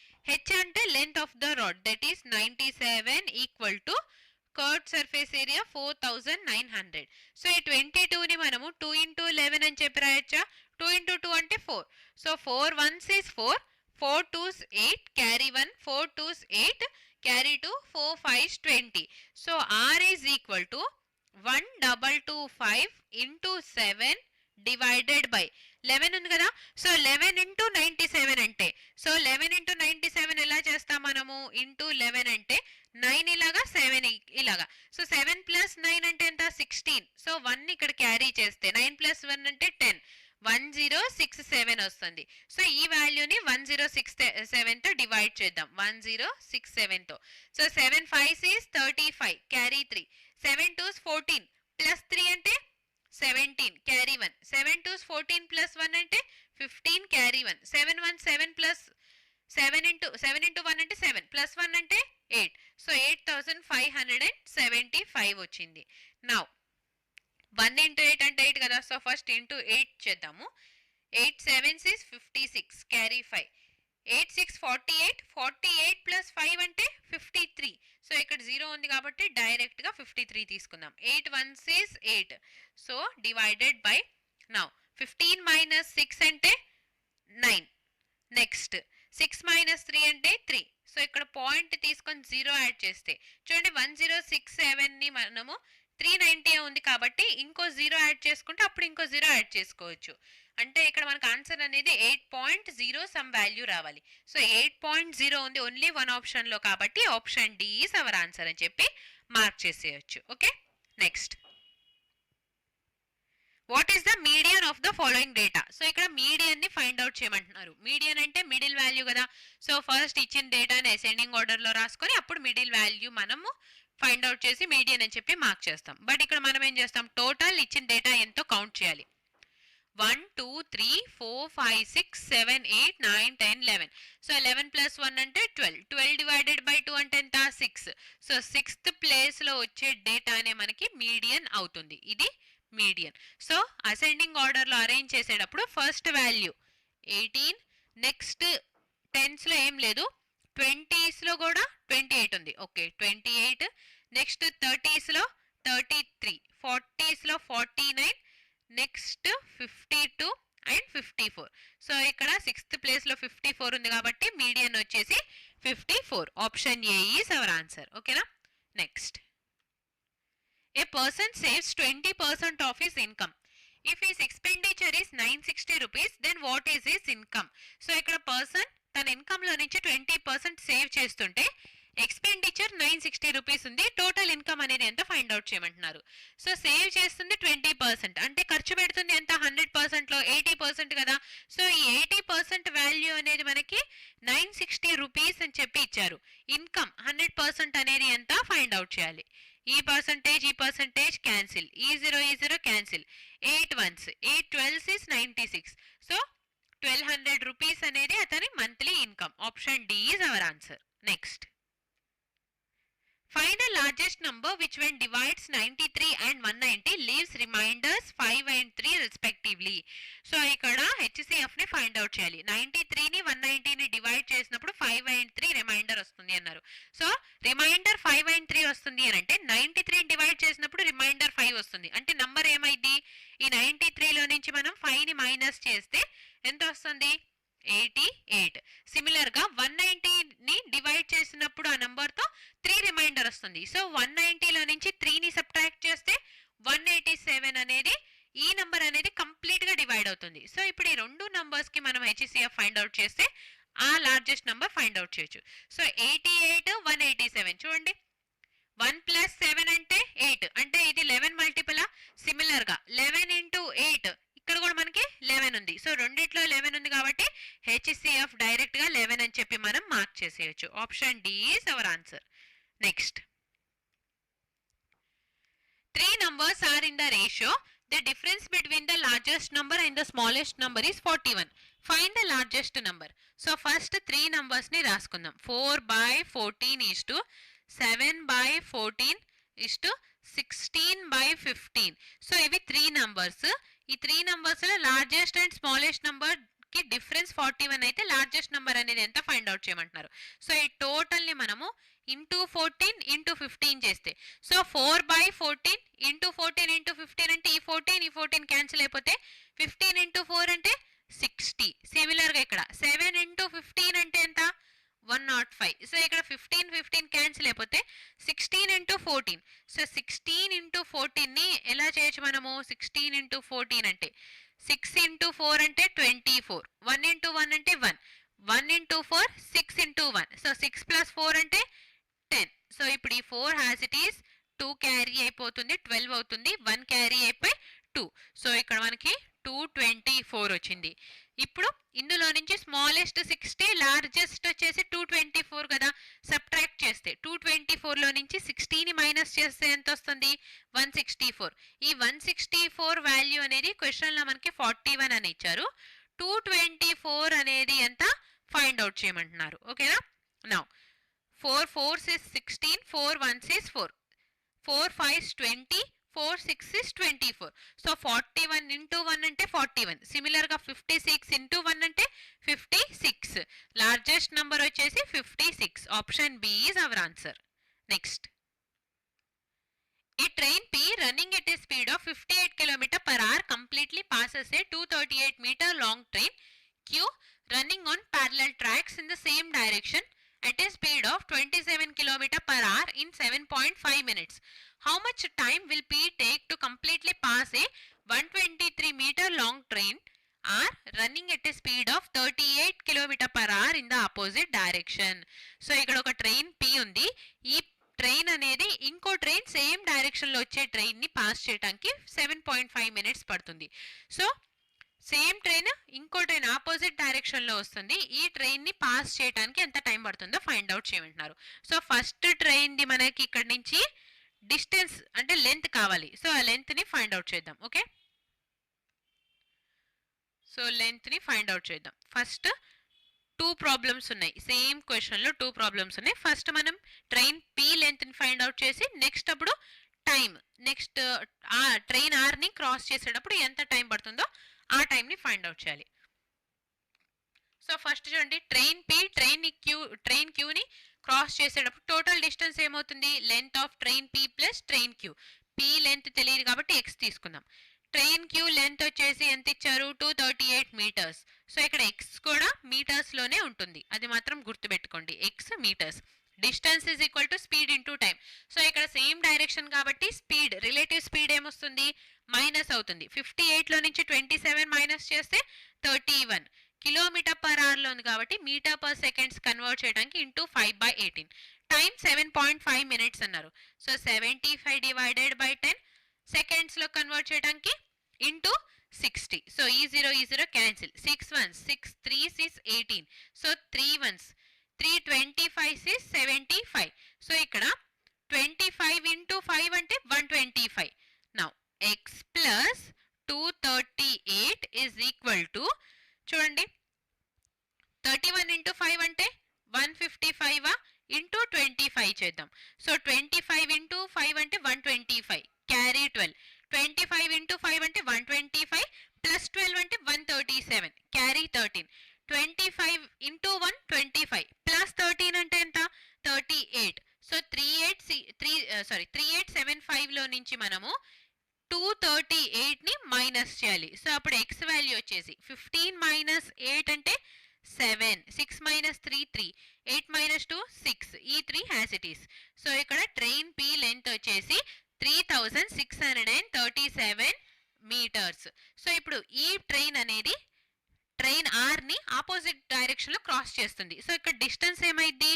h అంటే length of the rod that is 97 equal to curved surface area 4900. So ఈ 22ని మనము 2 ఇంటూ 11 అని చెప్పి రాయొచ్చా. 2 ఇంటూ 2 అంటే 4. So 4 1s is 4, 4 2s 8, carry 1, 4 2s 8, carry 2, 4 5s 20. So r is equal to 1225 into 7 divided by 11 ఉంది కదా. So 11 into 97 అంటే, so 11 into 97 ఎలా చేస్తాం మనము, ఇంటూ 11 అంటే 9 ఇలాగా 7 ఇలాగా. సో 7 + 9 అంటే ఎంత 16. సో 1 ఇక్కడ క్యారీ చేస్తే 9 + 1 అంటే 10, 1067 వస్తుంది. సో ఈ వాల్యూని 1067 తో డివైడ్ చేద్దాం, 1067 తో. So 7 5s is 35, carry 3, 7 2s 14 plus 3 అంటే 17, క్యారీ 1, 7 2s 14 ప్లస్ 1 అంటే 15, క్యారీ 1, 7 1 7 ప్లస్ 7 ఇంటూ 1 అంటే 7 ప్లస్ 1 అంటే 8. సో 8575 వచ్చింది. నౌ 1 ఇంటూ 8 అంటే 8 కదా. సో ఫస్ట్ ఇంటూ 8 చేద్దాము. 8 7s is 56, క్యారీ 5, 8 6 48, 48 ప్లస్ 5 అంటే 53. సో ఇక్కడ 0 ఉంది కాబట్టి డైరెక్ట్ గా 53 తీసుకుందాం. 8 1s is 8. So divided by, now 15 minus 6 అంటే 9. నెక్స్ట్ 6 మైనస్ 3 అంటే 3. సో ఇక్కడ పాయింట్ తీసుకొని 0 యాడ్ చేస్తే చూడండి 1067 ని మనము 390 ఉంది కాబట్టి ఇంకో 0 యాడ్ చేసుకుంటే అప్పుడు ఇంకో 0 యాడ్ చేసుకోవచ్చు. అంటే ఇక్కడ మనకు ఆన్సర్ అనేది 8.0 సమ్ వాల్యూ రావాలి. సో 8.0 ఉంది ఓన్లీ వన్ ఆప్షన్ లో కాబట్టి option D is our answer అని చెప్పి మార్క్ చేసేయచ్చు. Okay, next, what is the median of the following data. So ఇక్కడ మీడియన్ ని ఫైండ్ అవుట్ చేయమంటున్నారు. మీడియన్ అంటే మిడిల్ వాల్యూ కదా. సో ఫస్ట్ ఇచ్చిన డేటాని అసెండింగ్ ఆర్డర్ లో రాసుకొని అప్పుడు మిడిల్ వాల్యూ మనము ఫైండ్ అవుట్ చేసి మీడియన్ అని చెప్పి మార్క్ చేస్తాం. బట్ ఇక్కడ మనం ఏం చేస్తాం, టోటల్ ఇచ్చిన డేటా ఎంతో కౌంట్ చేయాలి. 1 2 3 4 5 6 7 8 9 10 11. సో 11 + 1 అంటే 12, 12 డివైడెడ్ బై 2 అంటే ఎంత 6. సో 6th ప్లేస్ లో వచ్చే డేటానే మనకి మీడియన్ అవుతుంది. ఇది మీడియన్. సో అసెండింగ్ ఆర్డర్ లో అరేంజ్ చేసేటప్పుడు ఫస్ట్ వాల్యూ 18, నెక్స్ట్ 10s లో ఏం లేదు, 20s లో కూడా 28 ఉంది. ఓకే 28, నెక్స్ట్ 30s లో 33, 40s లో 49, నెక్స్ట్ 52 అండ్ 54. సో ఇక్కడ 6th ప్లేస్ లో 54 ఉంది కాబట్టి మీడియన్ వచ్చేసి 54. Option A is our answer. ఓకేనా, next, a person saves 20% of his income. If his expenditure is 960 rupees then what is his income. So ఇక్కడ person తన income లో నుంచి 20% సేవ్ చేస్తుంటే ఎక్స్పెండిచర్ 960 రూపీస్ ఉంది, టోటల్ ఇన్కమ్ అనేది ఎంత ఫైండ్ అవుట్ చేయమంటున్నారు. సో సేవ్ చేస్తుంది 20%, అంటే ఖర్చు పెడుతుంది ఎంత 100% లో 80% కదా. సో ఈ 80% వాల్యూ అనేది మనకి 960 రూపీస్ అని చెప్పి ఇచ్చారు. ఇన్కమ్ 100% అనేది ఎంత ఫైండ్ అవుట్ చేయాలి. ఈ పర్సంటేజ్ క్యాన్సిల్, ఈ 0 cancel, 8 1s 8 12s is 96. So 1200 rupees అనేది అతని monthly income. Option D is our answer. Next, Find the largest number which when divides 93 and 190 leaves reminders 5 and 3 respectively. So ఇక్కడ HCF ని find out చేయాలి. 93ని 190ని divide చేసినప్పుడు 5 and 3 reminder వస్తుంది అన్నారు. So remainder 5 and 3 వస్తుంది అని అంటే 93 డివైడ్ చేసినప్పుడు రిమైండర్ 5 వస్తుంది. అంటే నంబర్ ఏమైంది? ఈ 93లో నుంచి మనం 5ని మైనస్ చేస్తే ఎంత వస్తుంది? 88. సిమిలర్ గా 190ని డివైడ్ చేసినప్పుడు ఆ నంబర్ తో 3 రిమైండర్ వస్తుంది. సో 190లో నుంచి 3ని సబ్ట్రాక్ట్ చేస్తే 187 అనేది ఈ నంబర్ అనేది కంప్లీట్ గా డివైడ్ అవుతుంది. సో ఇప్పుడు ఈ రెండు నంబర్స్ కి మనం HCF ఫైండ్ అవుట్ చేస్తే ఆ లార్జెస్ట్ నంబర్ ఫైండ్ అవుట్ చేయొచ్చు. సో 88 187 చూడండి. 1 + 7 అంటే 8 అంటే ఇది 11 మల్టిపుల్. సిమిలర్ గా 11 × 8 ఇక్కడ కూడా మనకి 11 ఉంది. సో రెండిట్లో 11 ఉంది కాబట్టి HCF డైరెక్ట్ గా 11 అని చెప్పి మనం మార్క్ చేసేయచ్చు. Option D is our answer. Next 3 numbers are in the ratio. The difference between the largest number and the smallest number is 41. Find the largest number. So first 3 numbers ni raskundaam. 4/14 is to 7/14 is to 16/15. So ivi 3 numbers. ఈ 3 numbers లో largest and smallest number కి difference 41 అయితే largest number అనేది ఎంత find out చేయమంటున్నారు. So ఈ total ని మనము ఇంటూ 14 ఇంటూ 15 చేస్తే సో 4/14 ఇంటూ 14 ఇంటూ 15 అంటే ఈ 14 క్యాన్సిల్ అయిపోతే 15 ఇంటూ 4 అంటే 60. సిమిలర్ గా ఇక్కడ 7 ఇంటూ 15 అంటే ఎంత? 105. సో ఇక్కడ 15 క్యాన్సిల్ అయిపోతే 16 ఇంటూ 14. సో 16 ఇంటూ 14ని ఎలా చేయొచ్చు మనము? 16 ఇంటూ 14 అంటే 6 ఇంటూ 4 అంటే 24. 1 ఇంటూ 1 అంటే 1. 1 ఇంటూ 4 6 ఇంటూ 1. సో 6 + 4 అంటే 10. సో ఇప్పుడు ఈ 4 హ్యాస్ ఇట్ ఈస్ 2 క్యారీ అయిపోతుంది 12 అవుతుంది. 1 క్యారీ అయిపోయి 2. సో ఇక్కడ మనకి 224 వచ్చింది. ఇప్పుడు ఇందులో నుంచి స్మాలెస్ట్ 60 లార్జెస్ట్ వచ్చేసి 224 కదా. సబ్ట్రాక్ట్ చేస్తే 224లో నుంచి 60ని మైనస్ చేస్తే ఎంత వస్తుంది? 164. ఈ 164 వాల్యూ అనేది క్వశ్చన్లో మనకి 41 అని ఇచ్చారు. 224 అనేది ఎంత ఫైండ్ అవుట్ చేయమంటున్నారు. ఓకేనా? Now 4 4s is 16, 4 1s is 4, 4 5s 20, 4 6 is 24. So 41 into 1 అంటే 41. సిమిలర్ గా 56 ఇంటూ 1 అంటే 56. లార్జెస్ట్ నంబర్ వచ్చేసి 56. Option B is our answer. Next A train P running at a speed of 58 km/h completely passes a 238 meter long train Q running on parallel tracks in the same direction at a speed of 27 km/h in 7.5 minutes. How much time will P take to completely pass a 123 meter long train R running at a speed of 38 km/h in the opposite direction? So ఇక్కడ ఒక train P ఉంది. ఈ train అనేది ఇంకో train same direction లో వచ్చే train ని pass చేయడానికి 7.5 minutes పడుతుంది. సో సేమ్ ట్రైన్ ఇంకో ట్రైన్ ఆపోజిట్ డైరెక్షన్ లో వస్తుంది. ఈ ట్రైన్ ని పాస్ చేయడానికి ఎంత టైం పడుతుందో ఫైండ్ అవుట్ చేయమంటున్నారు. సో ఫస్ట్ ట్రైన్ ది మనకి ఇక్కడ నుంచి డిస్టెన్స్ అంటే లెంత్ కావాలి. సో ఆ లెంత్ ని ఫైండ్ అవుట్ చేద్దాం. ఓకే, సో లెంత్ ని ఫైండ్ అవుట్ చేద్దాం. ఫస్ట్ 2 ప్రాబ్లమ్స్ ఉన్నాయి. సేమ్ క్వశ్చన్ లో 2 ప్రాబ్లమ్స్ ఉన్నాయి. ఫస్ట్ మనం ట్రైన్ P లెంత్ ని ఫైండ్ అవుట్ చేసి నెక్స్ట్ అప్పుడు టైం నెక్స్ట్ ఆ ట్రైన్ ఆర్ ని క్రాస్ చేసేటప్పుడు ఎంత టైం పడుతుందో ఆ టైం ని ఫైండ్ అవుట్ చేయాలి. సో ఫస్ట్ చూడండి, ట్రైన్ P ట్రైన్ Q ని క్రాస్ చేసేటప్పుడు టోటల్ డిస్టెన్స్ ఏమవుతుంది? Length of train P plus train Q. P length తెలియదు కాబట్టి x తీసుకుందాం. ట్రైన్ Q లెంత్ వచ్చేసి ఎంత ఇచ్చారు? 238 మీటర్స్. సో ఇక్కడ x కూడా మీటర్స్ లోనే ఉంటుంది, అది మాత్రం గుర్తుపెట్టుకోండి. x metres. Distance is equal to speed into time. So ఇక్కడ సేమ్ డైరెక్షన్ కాబట్టి స్పీడ్ రిలేటివ్ స్పీడ్ ఏమొస్తుంది? మైనస్ అవుతుంది. 58 లో నుంచి 27 మైనస్ చేస్తే 31. km/h లో ఉంది కాబట్టి m/s కన్వర్ట్ చేయడానికి ఇంటూ 5/18. టైం 7.5 minutes అన్నారు. సో 75 డివైడెడ్ బై 10 సెకండ్స్ లో కన్వర్ట్ చేయడానికి ఇంటూ 60. సో ఈ 0 cancel. 6 1s 6 3s is 18. So 3 1s 3 25 is 75. So ఇక్కడ 25 ఇంటూ 5 అంటే 125. Now x plus 238 is equal to చూడండి 31 ఇంటూ 5 అంటే 155 ఇంటూ 25 చేద్దాం. సో 25 ఇంటూ 5 అంటే 125, క్యారీ 12. 25 ఇంటూ 5 అంటే 125 ప్లస్ 12 అంటే 137, క్యారీ 13. 25 ఇంటూ 1 25 ప్లస్ 13 అంటే ఎంత? 38. సో 3875 లో నుంచి మనము 238 ని మైనస్ చేయాలి. సో అప్పుడు ఎక్స్ వాల్యూ వచ్చేసి 15 మైనస్ 8 అంటే 7, 6 మైనస్ 3 3, 8 మైనస్ 2 6, ఈ 3 హ్యాస్ ఇట్ ఈస్. సో ఇక్కడ ట్రైన్ పి లెంత్ వచ్చేసి 3637 మీటర్స్. సో ఇప్పుడు ఈ ట్రైన్ అనేది ట్రైన్ ఆర్ ని ఆపోజిట్ డైరెక్షన్ లో క్రాస్ చేస్తుంది. సో ఇక్కడ డిస్టెన్స్ ఏమైంది?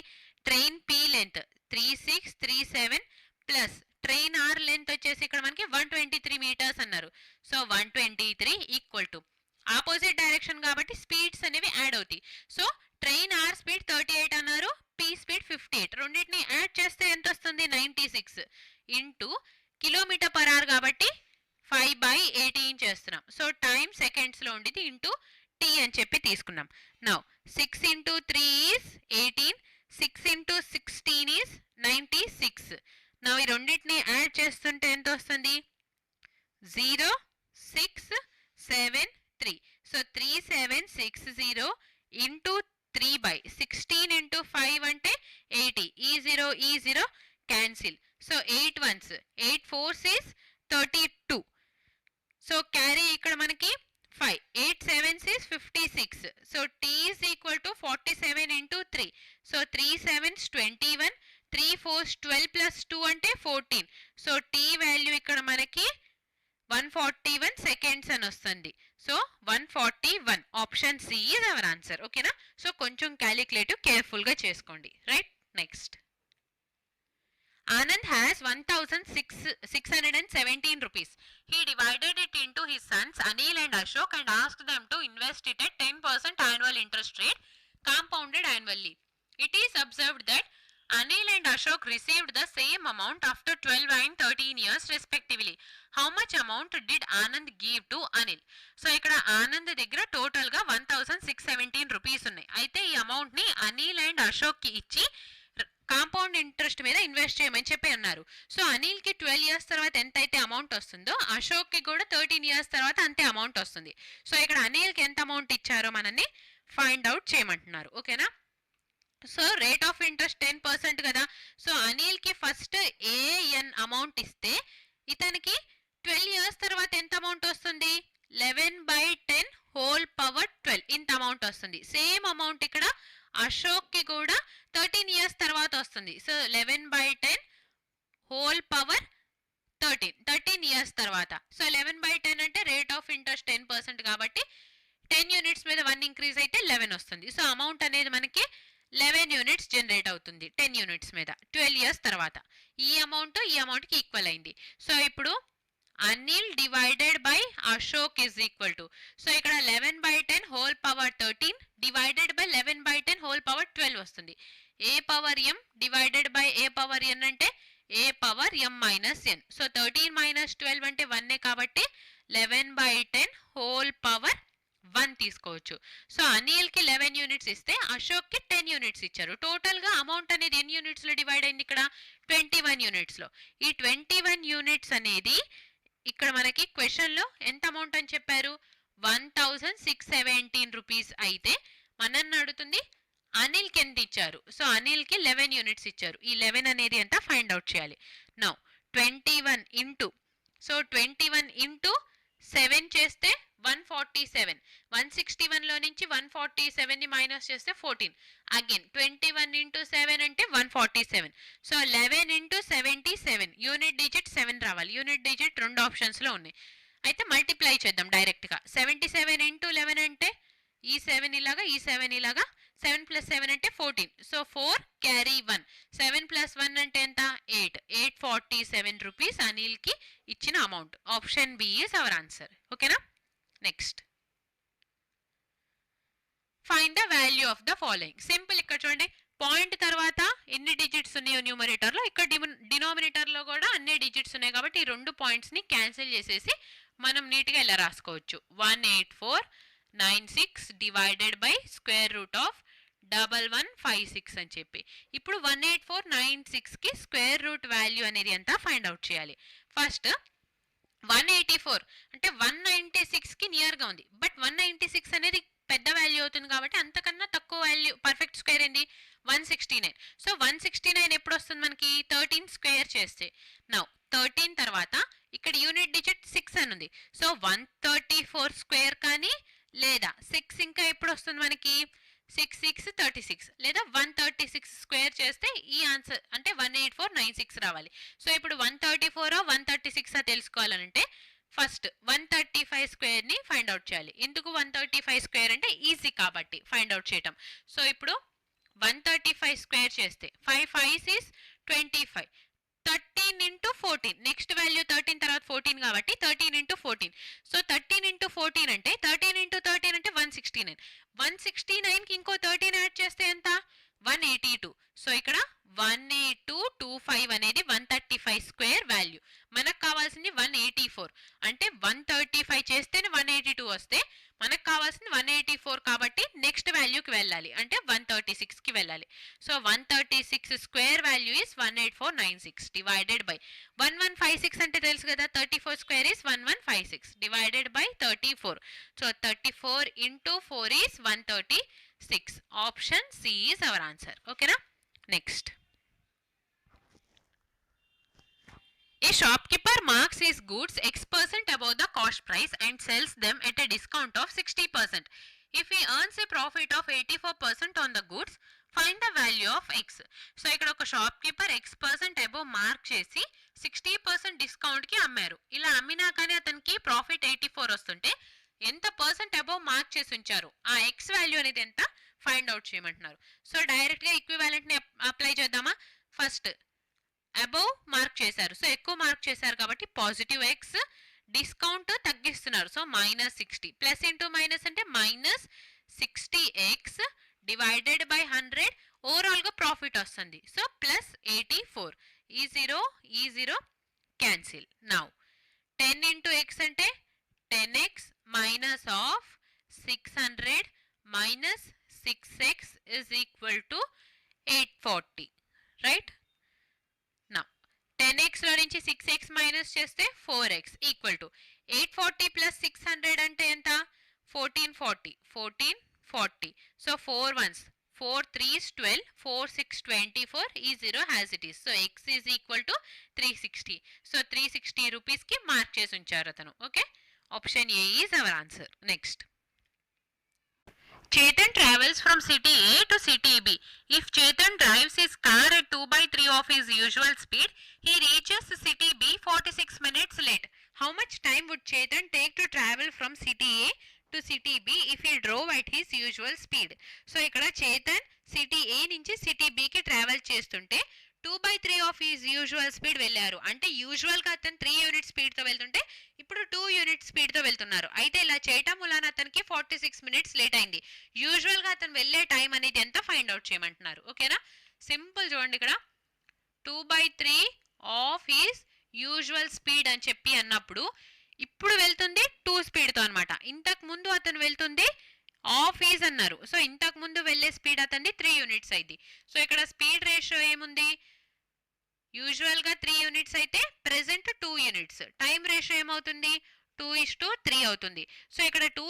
Train P length 3637 plus train R length వచ్చేసి ఇక్కడ మనకి 123 మీటర్స్ అన్నారు. So 123 equal to opposite direction కాబట్టి స్పీడ్స్ అనేవి యాడ్ అవుతాయి. సో ట్రైన్ ఆర్ స్పీడ్ 38 అన్నారు, పి స్పీడ్ 58, రెండింటిని యాడ్ చేస్తే ఎంత వస్తుంది? 96 ఇంటూ కిలోమీటర్ పర్ అవర్ కాబట్టి 5/18 చేస్తున్నాం. సో టైం సెకండ్స్ లో ఉండేది ఇంటూ టీ అని చెప్పి తీసుకున్నాం. Now 6 into 3 is 18, 6 into 16 is 96. Now ఈ రెండింటిని యాడ్ చేస్తుంటే ఎంత వస్తుంది? 0673. సో 3760 ఇంటూ 3/16 ఇంటూ 5 అంటే 80. ఈ 0 cancel. So 8 ones 8 4s is 32. So carry ఇక్కడ మనకి 5, 8 7s is 56. So t is equal to 47 into 3. So 3 7s 21, 3 4s 12 plus 2 అంటే 14. సో t వాల్యూ ఇక్కడ మనకి 141 seconds అని వస్తుంది. So 141, option C is our answer. ఓకేనా? సో కొంచెం క్యాలిక్యులేటివ్ కేర్ఫుల్గా చేసుకోండి. Right, next. Anand has 1617 rupees. He divided it into his sons Anil and Ashok and asked them to invest it at 10% annual interest rate compounded annually. It is observed that Anil and Ashok received the same amount after 12 and 13 years respectively. How much amount did Anand give to Anil? So ఇక్కడ ఆనంద్ దగ్గర total గా 1617 rupees ఉన్నాయి. అయితే ఈ amount ని Anil and Ashok కి ఇచ్చి compound interest మీద ఇన్వెస్ట్ చేయమని చెప్పి అన్నారు. సో అనిల్ కి 12 years తర్వాత ఎంత అయితే అమౌంట్ వస్తుందో అశోక్ కి కూడా 13 years తర్వాత అంతే అమౌంట్ వస్తుంది. సో ఇక్కడ అనిల్ కి ఎంత అమౌంట్ ఇచ్చారో మనల్ని ఫైండ్ అవుట్ చేయమంటున్నారు. ఓకేనా? సో రేట్ ఆఫ్ ఇంట్రెస్ట్ 10% కదా. సో అనిల్ కి ఫస్ట్ ఏఎన్ అమౌంట్ ఇస్తే ఇతనికి 12 years తర్వాత ఎంత అమౌంట్ వస్తుంది? 11/10 హోల్ పవర్ 12 ఇంత అమౌంట్ వస్తుంది. సేమ్ అమౌంట్ ఇక్కడ అశోక్ కి కూడా 13 years తర్వాత వస్తుంది. సో 11/10 హోల్ పవర్ 13 years తర్వాత. సో 11/10 అంటే రేట్ ఆఫ్ ఇంట్రెస్ట్ 10% కాబట్టి 10 units మీద 1 ఇంక్రీజ్ అయితే 11 వస్తుంది. సో అమౌంట్ అనేది మనకి 11 units జనరేట్ అవుతుంది 10 units మీద 12 years తర్వాత. ఈ అమౌంట్కి ఈక్వల్ అయింది. సో ఇప్పుడు Anil divided by Ashok is equal to, so ఇక్కడ 11/10 whole power 13 divided by 11/10 whole power 12 వస్తుంది. A power M divided by A power N అంటే A power M minus N. So 13 minus 12 అంటే 1 కాబట్టి 11/10 హోల్ పవర్ 1 తీసుకోవచ్చు. So Anil కి 11 units ఇస్తే అశోక్ కి 10 units ఇచ్చారు. టోటల్ గా అమౌంట్ అనేది ఎన్ని యూనిట్స్ లో డివైడ్ అయింది? ఇక్కడ 21 units లో. ఈ 21 units అనేది ఇక్కడ మనకి క్వశ్చన్ లో ఎంత అమౌంట్ అని చెప్పారు? 1617 రూపీస్ అయితే మనల్ని అడుగుతుంది అనిల్ కి ఎంత ఇచ్చారు? సో అనిల్ కి 11 units ఇచ్చారు. ఈ 11 అనేది ఎంత ఫైండ్ అవుట్ చేయాలి. నౌ 21 ఇంటూ, సో 21 ఇంటూ 7 చేస్తే 147. 161 లో నుంచి 147 ని మైనస్ చేస్తే 14. అగైన్ 21 ఇంటూ 7 అంటే 147. సో 11 ఇంటూ 77, యూనిట్ డిజిట్ 7 రావాలి. యూనిట్ డిజిట్ 2 ఆప్షన్స్ లో ఉన్నాయి. అయితే మల్టిప్లై చేద్దాం డైరెక్ట్ గా. 77 ఇంటూ 11 అంటే ఈ 7 ఇలాగా, ఈ 7 ఇలాగా, 7 + 7 అంటే 14. సో 4 క్యారీ 1, 7 + 1 అంటే ఎంత? 8. 847 రూపీస్ అనిల్ కి ఇచ్చిన amount. Option B is our answer. ఓకేనా? Next, find the value of the following. Simple. ఇక్కడ చూడండి, పాయింట్ తర్వాత ఎన్ని డిజిట్స్ ఉన్నాయో న్యూమరేటర్ లో, ఇక్కడ డినామినేటర్ లో కూడా అన్ని డిజిట్స్ ఉన్నాయి కాబట్టి ఈ 2 పాయింట్స్ ని క్యాన్సిల్ చేసేసి మనం నీట్ గా ఇలా రాసుకోవచ్చు. 18496 divided by square root of 1156 అని చెప్పి. ఇప్పుడు 18496కి స్క్వేర్ రూట్ వాల్యూ అనేది ఎంత ఫైండ్ అవుట్ చేయాలి. ఫస్ట్ 184 అంటే 196కి నియర్గా ఉంది, బట్ 196 అనేది పెద్ద వాల్యూ అవుతుంది కాబట్టి అంతకన్నా తక్కువ వాల్యూ పర్ఫెక్ట్ స్క్వేర్ ఏంది 169. సో 169 ఎప్పుడు వస్తుంది మనకి 13 స్క్వేర్ చేస్తే. నౌ 13 తర్వాత ఇక్కడ యూనిట్ డిజిట్ 6 అని ఉంది. సో 134 స్క్వేర్ కానీ లేదా 6 ఇంకా ఎప్పుడు వస్తుంది మనకి 6636 లేదా 136 స్క్వేర్ చేస్తే ఈ ఆన్సర్ అంటే 18496 రావాలి. సో ఇప్పుడు 134 136 తెలుసుకోవాలంటే ఫస్ట్ 135 స్క్వేర్ ని ఫైండ్ అవుట్ చేయాలి. ఎందుకు 135 స్క్వేర్ అంటే ఈజీ కాబట్టి ఫైండ్ అవుట్ చేయటం. సో ఇప్పుడు 135 స్క్వేర్ చేస్తే 5 5 is 25. 13 into 14 నెక్స్ట్ వాల్యూ 13 తర్వాత 14 కాబట్టి 13 into 14. సో 13 into 14 అంటే 13 into 13 అంటే 169. 169కి ఇంకో 13 యాడ్ చేస్తే ఎంత 182. సో ఇక్కడ 18225 అనేది 135 స్క్వేర్ వాల్యూ. మనకు కావాల్సింది 184 అంటే 135 చేస్తేనే 182 వస్తే మనకు కావాల్సింది 184 కాబట్టి నెక్స్ట్ వాల్యూకి వెళ్ళాలి అంటే 136కి వెళ్ళాలి. So 136 square value is 18496 divided by 1156 అంటే తెలుసు కదా 34 square is 1156 divided by 34. So 34 into 4 is 136. Option C is our answer. ఓకేనా. Next, a shopkeeper marks his goods X% above the cost price and sells them at a discount of 60%. If he earns a profit of 84% on the goods, find the value of X. So ఇక్కడ ఒక shop keeper X% above mark చేసి 60% డిస్కౌంట్కి అమ్మారు. ఇలా అమ్మినా కానీ అతనికి profit 84 వస్తుంటే ఎంత పర్సెంట్ అబోవ్ మార్క్ చేసి ఉంచారు ఆ ఎక్స్ వాల్యూ అనేది ఎంత ఫైండ్ అవుట్ చేయమంటున్నారు. సో డైరెక్ట్గా ఈక్వివాలెంట్ని అప్లై చేద్దామా. ఫస్ట్ అబోవ్ మార్క్ చేశారు, సో ఎక్కువ మార్క్ చేశారు కాబట్టి పాజిటివ్ ఎక్స్, డిస్కౌంట్ తగ్గిస్తున్నారు సో -60, ప్లస్ ఇంటూ మైనస్ అంటే -60x డివైడెడ్ బై 100 ఓవరాల్గా ప్రాఫిట్ వస్తుంది. సో +84. ఈ zero cancel. Now 10 into x అంటే 10x minus of 600 minus 6x is equal to 840, right? 10x లో నుంచి 6x మైనస్ చేస్తే 4x ఈక్వల్ టు 840 ప్లస్ 600 అంటే ఎంత 1440. సో 4 1s 4 3s 12 4 6 24 ఈ 0 has it is. So x is equal to 360. So 360 రూపీస్కి mark చేసి ఉంచారు అతను. Okay, option A is our answer. Next, Chetan travels from city A to city B. If Chetan drives his car at 2/3 of his usual speed, he reaches city B 46 minutes late. How much time would Chetan take to travel from city A to city B if he drove at his usual speed? So ఇక్కడ Chetan city ఏ నుంచి city బికి travel చేస్తుంటే 2/3 of his usual speed వెళ్ళారు. అంటే యూజువల్గా అతను 3 unit స్పీడ్తో వెళ్తుంటే ఇప్పుడు 2 యూనిట్ స్పీడ్తో వెళ్తున్నారు. అయితే ఇలా చేయటం వలన అతనికి 46 minutes లేట్ అయింది. యూజువల్గా అతను వెళ్ళే టైం అనేది ఎంత ఫైండ్ అవుట్ చేయమంటున్నారు. ఓకేనా, సింపుల్ చూడండి. ఇక్కడ 2/3 ఆఫ్ హిస్ యూజువల్ స్పీడ్ అని చెప్పి అన్నప్పుడు ఇప్పుడు వెళ్తుంది 2 స్పీడ్తో అనమాట. ఇంతకు ముందు అతను వెళ్తుంది ఆఫ్ ఈజ్ అన్నారు. సో ఇంతకు ముందు వెళ్ళే స్పీడ్ అతన్ని 3 యూనిట్స్ అయింది. సో ఇక్కడ స్పీడ్ రేషియో ఏముంది, యూజువల్గా 3 యూనిట్స్ అయితే ప్రెసెంట్ 2 యూనిట్స్. టైం రేషియో ఏమవుతుంది 2:3 అవుతుంది. సో ఇక్కడ 2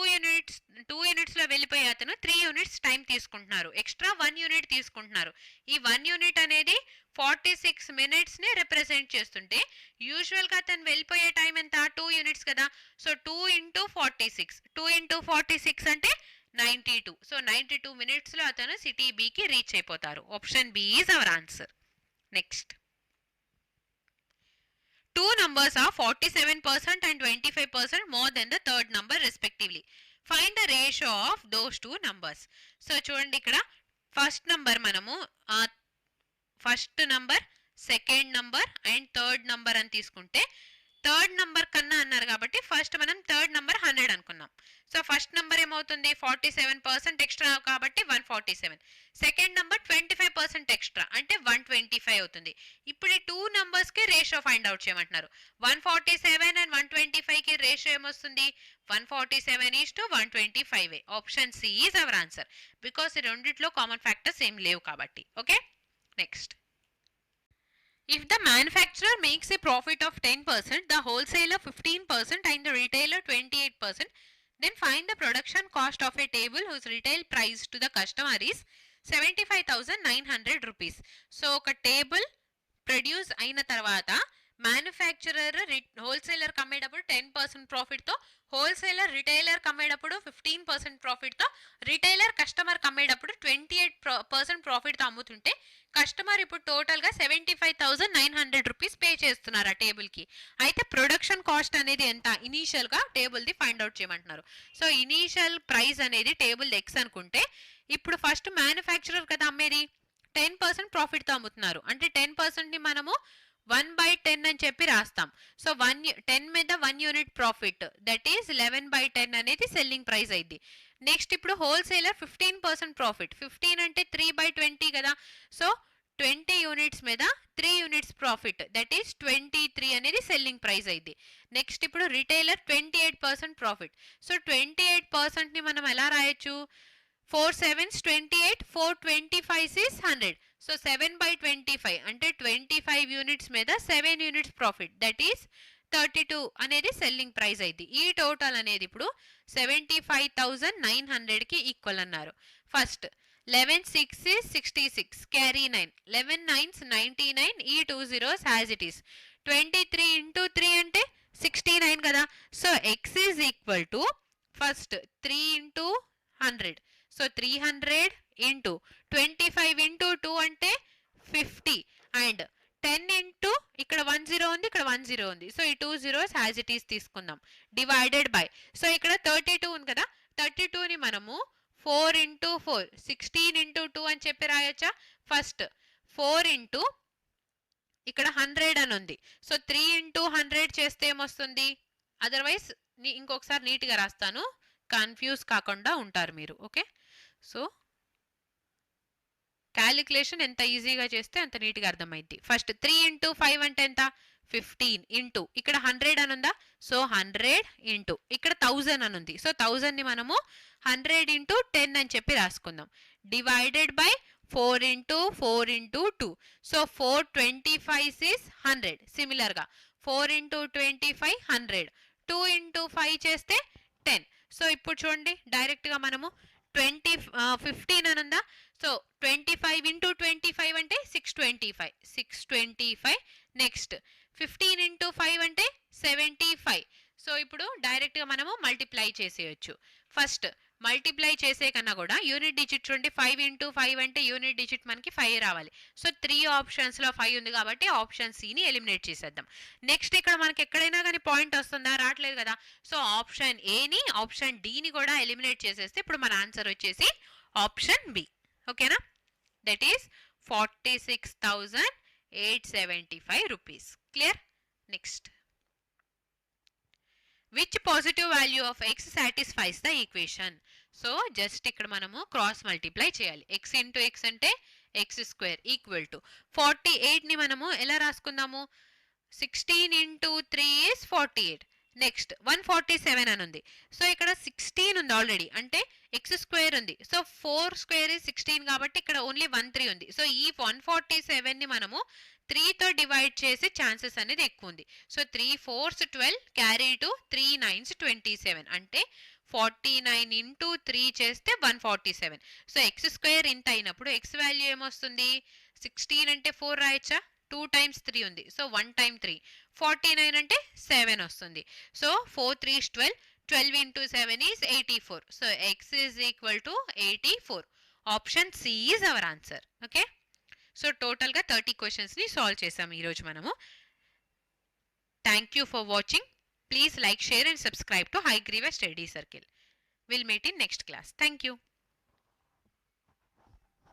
యూనిట్స్లో వెళ్ళిపోయి అతను 3 యూనిట్స్ టైం తీసుకుంటున్నారు, ఎక్స్ట్రా 1 యూనిట్ తీసుకుంటున్నారు. ఈ 1 యూనిట్ అనేది 46 minutesని రిప్రజెంట్ చేస్తుంటే యూజువల్గా అతను వెళ్ళిపోయే టైం ఎంత 2 యూనిట్స్ కదా. సో 2 into 46 అంటే 92. సో 92 minutesలో అతను సిటీ బికి రీచ్ అయిపోతారు. Option B is our answer. Next, 2 numbers are 47% and 25% more than the third number respectively. Find the ratio of those two numbers. So చూడండి ఇక్కడ ఫస్ట్ నంబర్ మనము first number, second number and third number అని తీసుకుంటే third number కన్నా అన్నారు కాబట్టి first మనం third number 100 అనుకున్నాం. సో ఫస్ట్ నంబర్ ఏమవుతుంది 47% ఎక్స్ట్రా కాబట్టి 147. సెకండ్ నంబర్ 25% ఎక్స్ట్రా అంటే 125 అవుతుంది. ఇప్పుడు ఈ టూ నంబర్స్ కి రేషియో ఫైండ్ అవుట్ చేయమంటున్నారు. 147 అండ్ 125 కి రేషియో ఏమొస్తుంది 147:125. Option C is our answer because ఈ రెండిట్లో కామన్ ఫ్యాక్టర్స్ ఏం లేవు కాబట్టి. Okay, next. If the manufacturer makes a profit of 10%, the wholesaler 15% and the retailer 28%, then find the production cost of a table whose retail price to the customer is 75,900 rupees. So, ఒక table produce అయిన తర్వాత manufacturer wholesaler కమ్మేటప్పుడు 10% ప్రాఫిట్తో, wholesaler retailer కమ్మేటప్పుడు 15% ప్రాఫిట్తో, retailer customer కమ్మేటప్పుడు 28% ప్రాఫిట్తో అమ్ముతుంటే కస్టమర్ ఇప్పుడు టోటల్గా 75,900 రూపీస్ పే చేస్తున్నారు ఆ టేబుల్కి. అయితే ప్రొడక్షన్ కాస్ట్ అనేది ఎంత ఇనీషియల్గా టేబుల్ది ఫైండ్ అవుట్ చేయమంటున్నారు. సో ఇనీషియల్ ప్రైస్ అనేది టేబుల్ ఎక్స్ అనుకుంటే ఇప్పుడు ఫస్ట్ మ్యానుఫ్యాక్చరర్ కదా అమ్మేది 10% ప్రాఫిట్తో అమ్ముతున్నారు అంటే 10%ని మనము 1/10 అని చెప్పి రాస్తాం. సో 10 మీద 1 యూనిట్ ప్రాఫిట్ దట్ ఈస్ 11/10 అనేది సెల్లింగ్ ప్రైస్ అయింది. నెక్స్ట్ ఇప్పుడు హోల్సేలర్ 15% ప్రాఫిట్, 15 అంటే 3/20 కదా. సో 20 యూనిట్స్ మీద 3 యూనిట్స్ ప్రాఫిట్ దట్ ఈస్ 23 అనేది సెల్లింగ్ ప్రైస్ అయింది. నెక్స్ట్ ఇప్పుడు రిటైలర్ 28% ప్రాఫిట్. సో 28%ని మనం ఎలా రాయొచ్చు 4 7s 28, 4 25s is 100. సో 7/25 అంటే 25 యూనిట్స్ మీద 7 యూనిట్స్ ప్రాఫిట్ దట్ ఈస్ 32 అనేది సెల్లింగ్ ప్రైస్ అయింది. ఈ టోటల్ అనేది ఇప్పుడు 75,900కి ఈక్వల్ అన్నారు. ఫస్ట్ 11 6 is 66, క్యారీ 9, 11 9s 99, ఈ 2 zeros as it is. 23 into 3 అంటే 69 కదా. So x is equal to first 3 into 100. So 300 into 25 into 2 అంటే 50 అండ్ 10 into ఇక్కడ 10 ఉంది, ఇక్కడ 10 ఉంది. సో ఈ 2 zeros యాజ్ ఇట్ ఈస్ తీసుకుందాం డివైడెడ్ బై. సో ఇక్కడ 32 ఉంది కదా, 32ని మనము 4 into 4 16 into 2 అని చెప్పి రాయొచ్చా. ఫస్ట్ 4 into ఇక్కడ 100 అని ఉంది. సో 3 into 100 చేస్తే ఏమొస్తుంది, అదర్వైజ్ ఇంకొకసారి నీట్గా రాస్తాను కన్ఫ్యూజ్ కాకుండా ఉంటారు మీరు. ఓకే, సో క్యాలిక్యులేషన్ ఎంత ఈజీగా చేస్తే అంత నీట్గా అర్థమైంది. ఫస్ట్ 3 into 5 అంటే ఎంత 15 ఇంటూ ఇక్కడ 100 అని ఉందా. సో 100 ఇంటూ ఇక్కడ 1000 అని ఉంది. సో 1000ని మనము 100 into 10 అని చెప్పి రాసుకుందాం డివైడెడ్ బై 4 into 4 into 2. సో 425 is 100. సిమిలర్గా 4 into 25 100, 2 into 5 చేస్తే 10. సో ఇప్పుడు చూడండి డైరెక్ట్గా మనము 15 అని ఉందా. సో 25 into 25 అంటే 625. నెక్స్ట్ 15 into 5 అంటే 75. సో ఇప్పుడు డైరెక్ట్గా మనము మల్టిప్లై చేసేయచ్చు. ఫస్ట్ మల్టిప్లై చేసే కన్నా కూడా యూనిట్ డిజిట్ చూడండి 5 into 5 అంటే యూనిట్ డిజిట్ మనకి 5 రావాలి. సో 3 ఆప్షన్స్లో 5 ఉంది కాబట్టి ఆప్షన్ సిని ఎలిమినేట్ చేసేద్దాం. నెక్స్ట్ ఇక్కడ మనకి ఎక్కడైనా కానీ పాయింట్ వస్తుందా, రావట్లేదు కదా. సో ఆప్షన్ ఏని ఆప్షన్ డిని కూడా ఎలిమినేట్ చేసేస్తే ఇప్పుడు మన ఆన్సర్ వచ్చేసి ఆప్షన్ బి. ఓకేనా, that is 46,875 rupees. Clear. Next, which positive value of x satisfies the equation? So just ఇక్కడ మనము క్రాస్ మల్టిప్లై చేయాలి. x into x అంటే x square ఈక్వల్ టు 48ని మనము ఎలా రాసుకుందాము 16 into 3 is 48. నెక్స్ట్ 147 అని ఉంది. సో ఇక్కడ 16 ఉంది ఆల్రెడీ అంటే x స్క్వేర్ ఉంది. సో 4 స్క్వేర్ is 16 కాబట్టి ఇక్కడ ఓన్లీ 13 ఉంది. సో ఈ 147ని మనము 3తో డివైడ్ చేసే ఛాన్సెస్ అనేది ఎక్కువ ఉంది. So 3 4s 12 carry to 3 9s 27 అంటే 49 into 3 చేస్తే 147. సో ఎక్స్ స్క్వేర్ ఇంత అయినప్పుడు ఎక్స్ వాల్యూ ఏమొస్తుంది 16 అంటే 4 రాయచ్చా, 2 times 3 ఉంది. సో 1 time 3, 49 అంటే 7 వస్తుంది. So 4 3s 12, 12 into 7 is 84. సో x is equal to 84. Option C is our answer. Okay, so టోటల్గా 30 క్వశ్చన్స్ని సాల్వ్ చేసాం ఈరోజు మనము. Thank you for watching. Please like, share and subscribe to Hygreeva Study Circle. We'll meet in next class. Thank you.